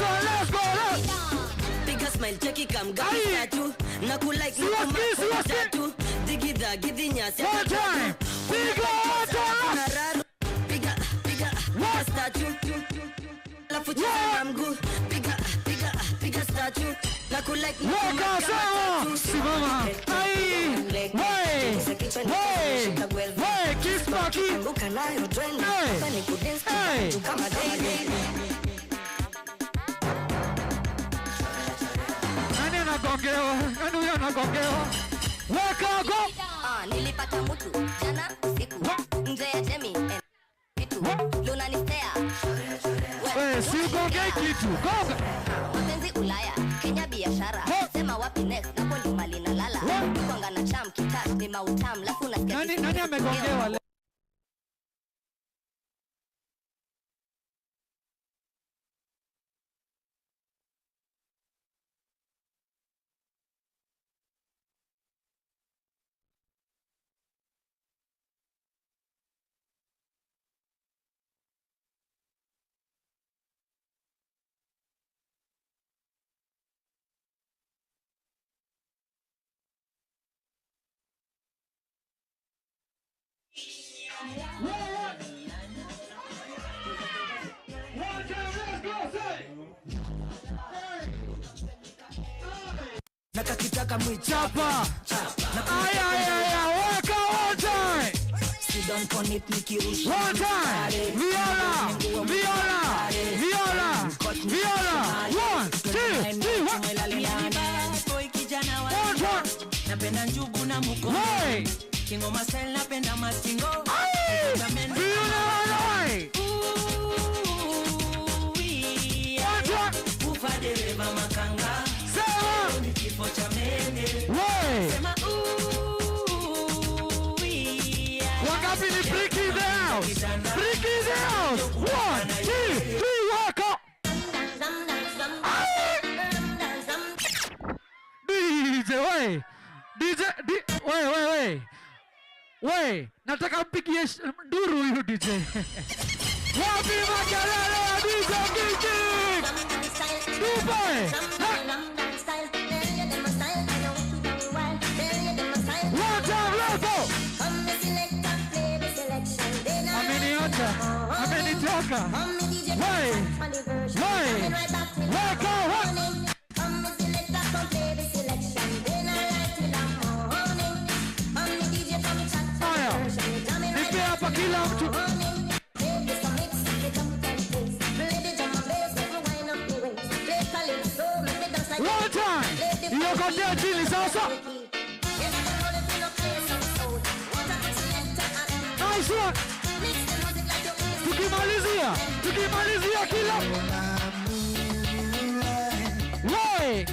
one, let's go. Big smile, check it, come, got it, tattoo. Naku like, naku tattoo. Digida, gidinya, one time. Bigger statue. La fucha, I'm good. Bigger statue. Naku like, Simama. Hey, kiss Maki. Nani anagongewa? Weka go. Nilipata mtu jana usiku nje ya Jemi kitu Luna nistea. Si ugongei kitu. Gonga. Mapenzi Ulaya, Kenya biashara. Sema wapi next na kwa mali na lala. Gonga na cham kitash ni mautam lafu nasikia. Nani amegongewa leo? Nakakitaka mwichapa. Aya, weka one time. Sit down on it, nikirusha. One time. Viola. 1, 2, 3, boy kijana wa napenda njugu na muko. Kingo masel napenda mastingo. Ufa dereva makanga. Ni kifo cha mende. Sema wangapi ni freak in the house? Freak in the house. 1, 2, 3, walk up. DJ, wait. Nataka mpigie nduru huyu DJ. Wapi makelele ya DJ Kiki? Dubai. One time, let's go. Amenitoka. Wake up. Nipe hapa kila mtu. One time. Iyo kotea chini sasa. Nice one. Tukimalizia kila. Why?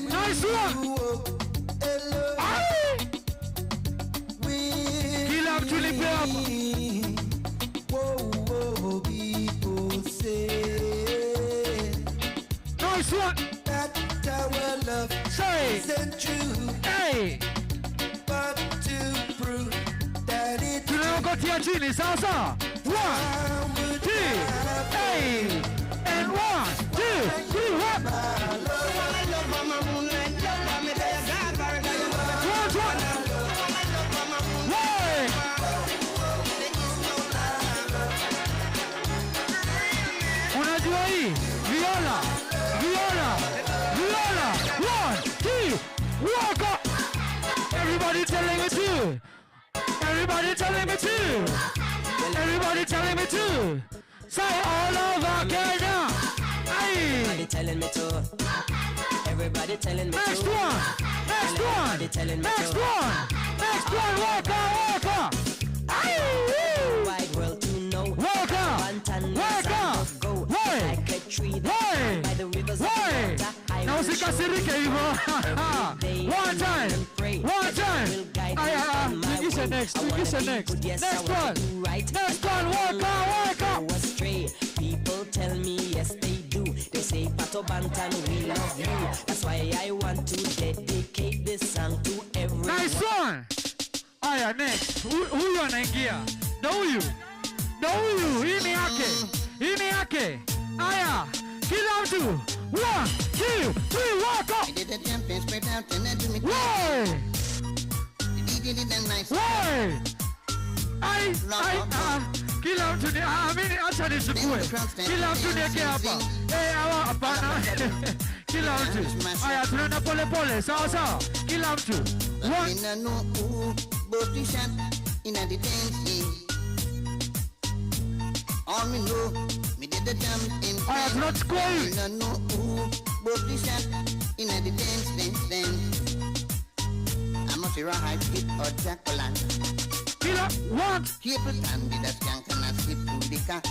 Nice one. Kila mtu nipe hapa. Nice one. That our love isn't true. Hey. But to prove that it tunaokotia chini sasa. 1, 2, hey. And 1, 2, 3, hop. Unajua hii? Everybody telling me to. Everybody telling me to. Say all over Kenya. Everybody telling me to. Everybody telling me to. Next one. Next one. Next one. Next one. Walker. Wide world to know. Walker. Like a tree that by the rivers of water. Na usikasirike hivyo. One time. One time. Tungisha next. Next one. Next one. Walker. Astray. People tell me yes they do. They say Pato Bantan we love you. That's why I want to dedicate this song to everyone. Nice one. Aya, next. Huyu anaingia. Ndo huyu. Hii ni yake. Aya, kila mtu. 1, 2, 3, walk up. Kila mtu ni amini, acha nichukue. Kila mtu niweke hapa. Hawa hapana. Kila mtu. Aya, tunaenda pole. Sawa. Kila mtu. All me know, me did the damn thing. I have not scored. I know who both the shot in the dance. I'm a Sarah Hype Kid or Jacqueline. Killer, what? People stand with a skank and a slip to the car.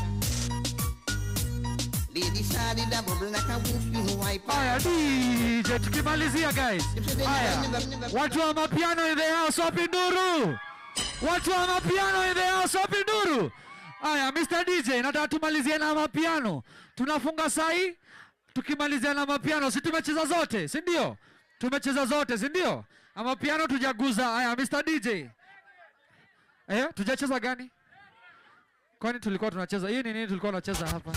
Lady Sadi da bubble like a wolf in white. Aya, DJ, tukimalizia guys. Aya, watu wa mapiano in the house, wapi nduru? Watu wa mapiano in the house, wapi nduru? Aya, Mr. DJ, nataka tumalizie na mapiano. Tunafunga sai, tukimalizia na mapiano. Si tumecheza zote, si ndio? Tumecheza zote, si ndio? Ama piano tujaguza. Aya, Mr. DJ. Tujacheza gani? Kwani tulikuwa tunacheza? Hii ni nini tulikuwa tunacheza hapa?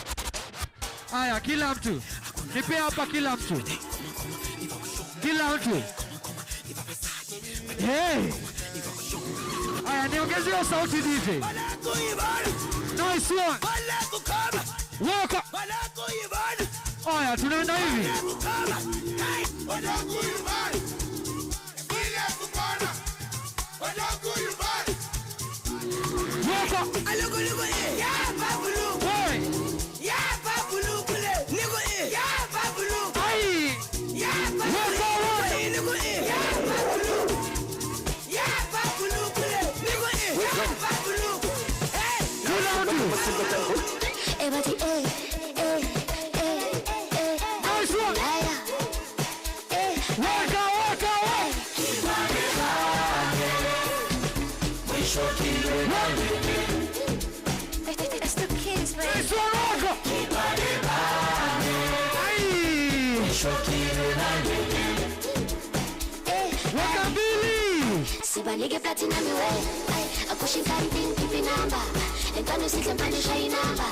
Aya, kila mtu. Nipe hapa kila mtu. Hey! Aya, niongeze hiyo sauti DJ. Nice one. Walk up. Aya, tunaenda hivi. Walk up. It's the kids, baby. Sibanike platinum way. Akushinga ipin kipi namba. Entano sitle panisha inamba.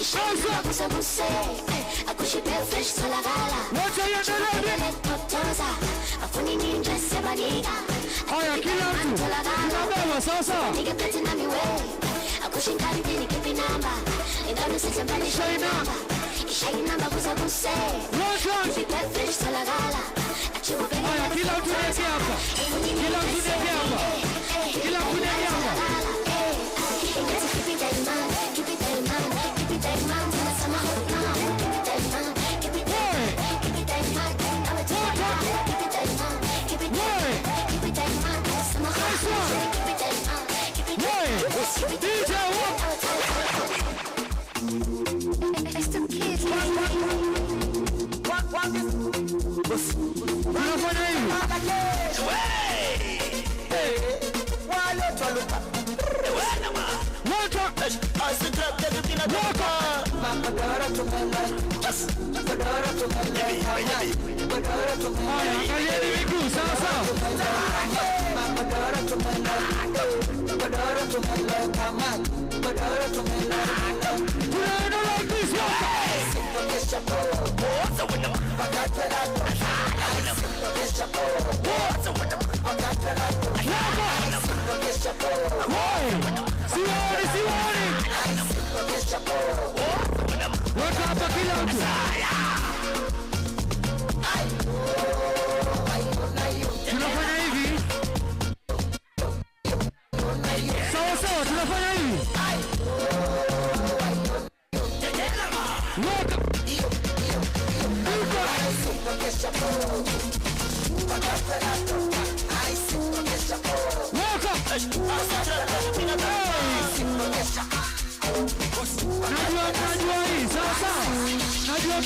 Ishaisa kusabuse. Akushipe fresh salagala. Wacha yendele. Totoza. Afuni ninja sebanika. Aya, kila mtu. Tunabeba sasa. Sibanike platinum way. Akushinga ipin kipi namba. Entano sitle panisha inamba. Ishainamba kusabuse. Akushipe fresh salagala. Aya, kila mtu niweke hapa. Kila mtu niweke hapa. Unafanya hivi. Angalieni miguu sasa. Tunaenda like this. Siwani. Weka hapa kila mtu. Tunafanya hivi.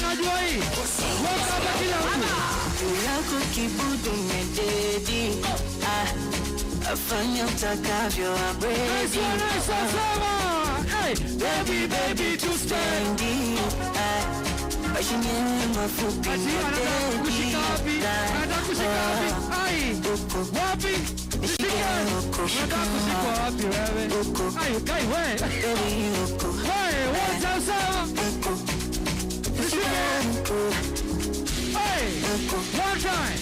Najua hii. Woka hapa kila mtu. Yako kibudu mededi. Afanya utakavyo abredi. Hey, baby, baby, to stendi. Mashinye mafupi mededi. Kushika wapi? Ai. Wapi? Nishike. Unataka kushikwa wapi wewe? Ai, kai wewe. Wewe, wacha sawa. Hey, one time.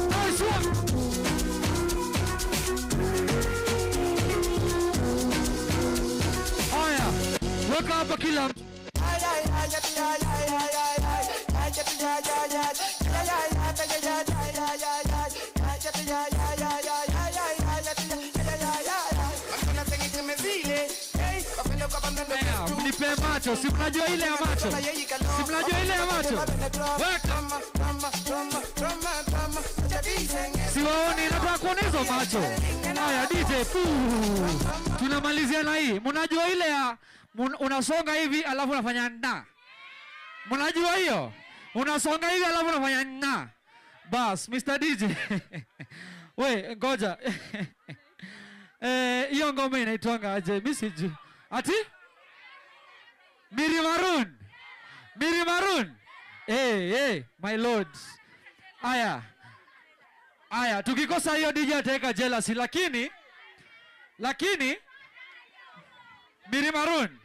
Nice one. Oh yeah. Wake up a killer. Mnipe macho, si mnajua ile ya macho. Si mnajua ile ya macho. Siwaoni, nataka kuona hizo macho. Haya DJ, tunamalizia na hii. Mnajua ile ya unasonga hivi alafu unafanya na. Mnajua hiyo? Unasonga hivi alafu unafanya na. Bas, Mr. DJ. We, ngoja. Hiyo ngoma inaitwanga aje? Message. Ati? Miri Maroon. Hey, my lords. Aya, tukikosa hiyo DJ ataweka jealousy, lakini Miri Maroon.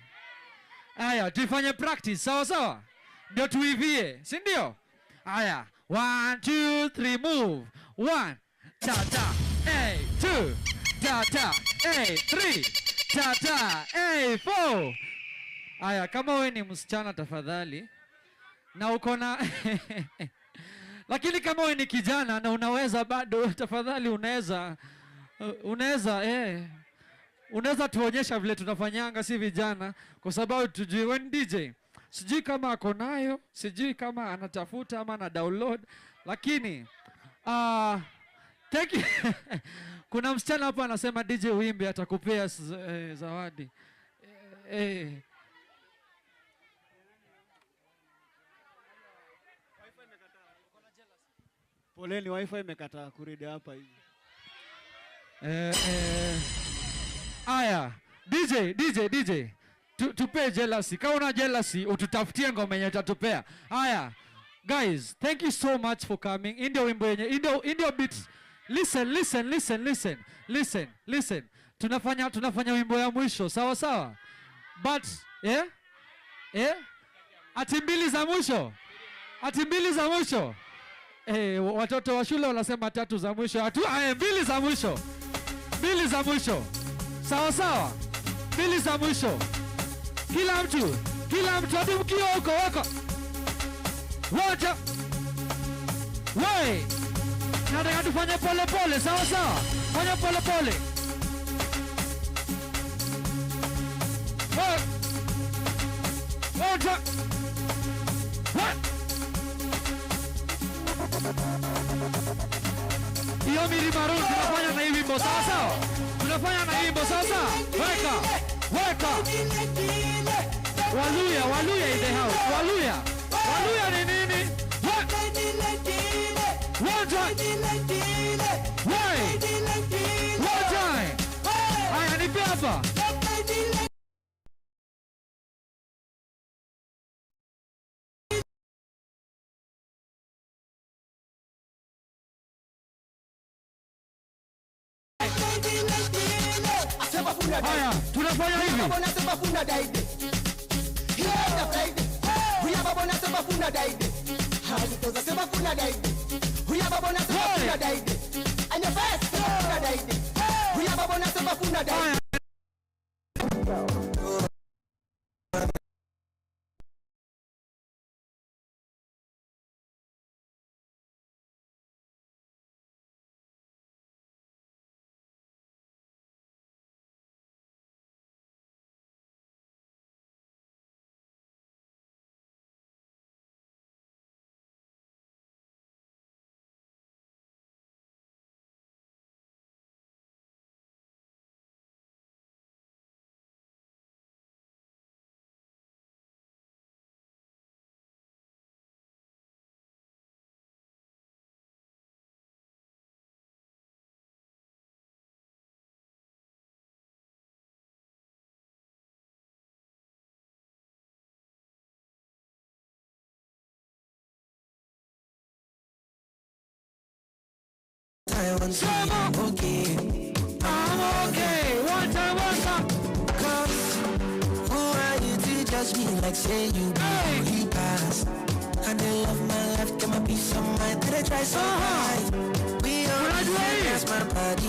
Aya, tuifanye practice, sawa? Ndio tuivie, si ndio? Aya, 1 2 3 move. 1 ta, hey 2 ta, hey 3 ta, hey 4. Aya, kama wewe ni msichana tafadhali na uko na lakini kama wewe ni kijana na unaweza bado, tafadhali unaweza tuonyesha vile tunafanyanga, si vijana, kwa sababu tujui when DJ sijui kama ako nayo, sijui kama anatafuta ama ana download, lakini thank you. Kuna msichana hapa anasema DJ uimbe atakupea zawadi. Poleni, wifi imekataa kurudi hapa hivi. Aya, DJ. Tupe jealousy. Kama una jealousy, ututafutie ngoma yenye utatupea. Aya. Guys, thank you so much for coming. Indio wimbo yenye, Indio beats. Listen. Tunafanya wimbo ya mwisho, sawa? But, ati mbili za mwisho. Watoto wa shule wanasema 3 za mwisho. Mbili za mwisho. Sawa? 2 za mwisho. Kila mtu hadi mkio huko wako. Wacha. Wai. Nataka tufanye pole, sawa? Fanya pole. Wacha. Hiyo Miri Maroon tunafanya na hii wimbo, sawa? Tunafanya na hii wimbo, sawa? Weka. Waluya in the house. Waluya ni nini? One time. Haya, nipe hapa. Haya, tunafanya hivi. I want to be okay. I'm okay. One time. Cause who are you to judge me like say you be pass? And the love my life, get my peace of mind. Did I try so hard? We are that's my body.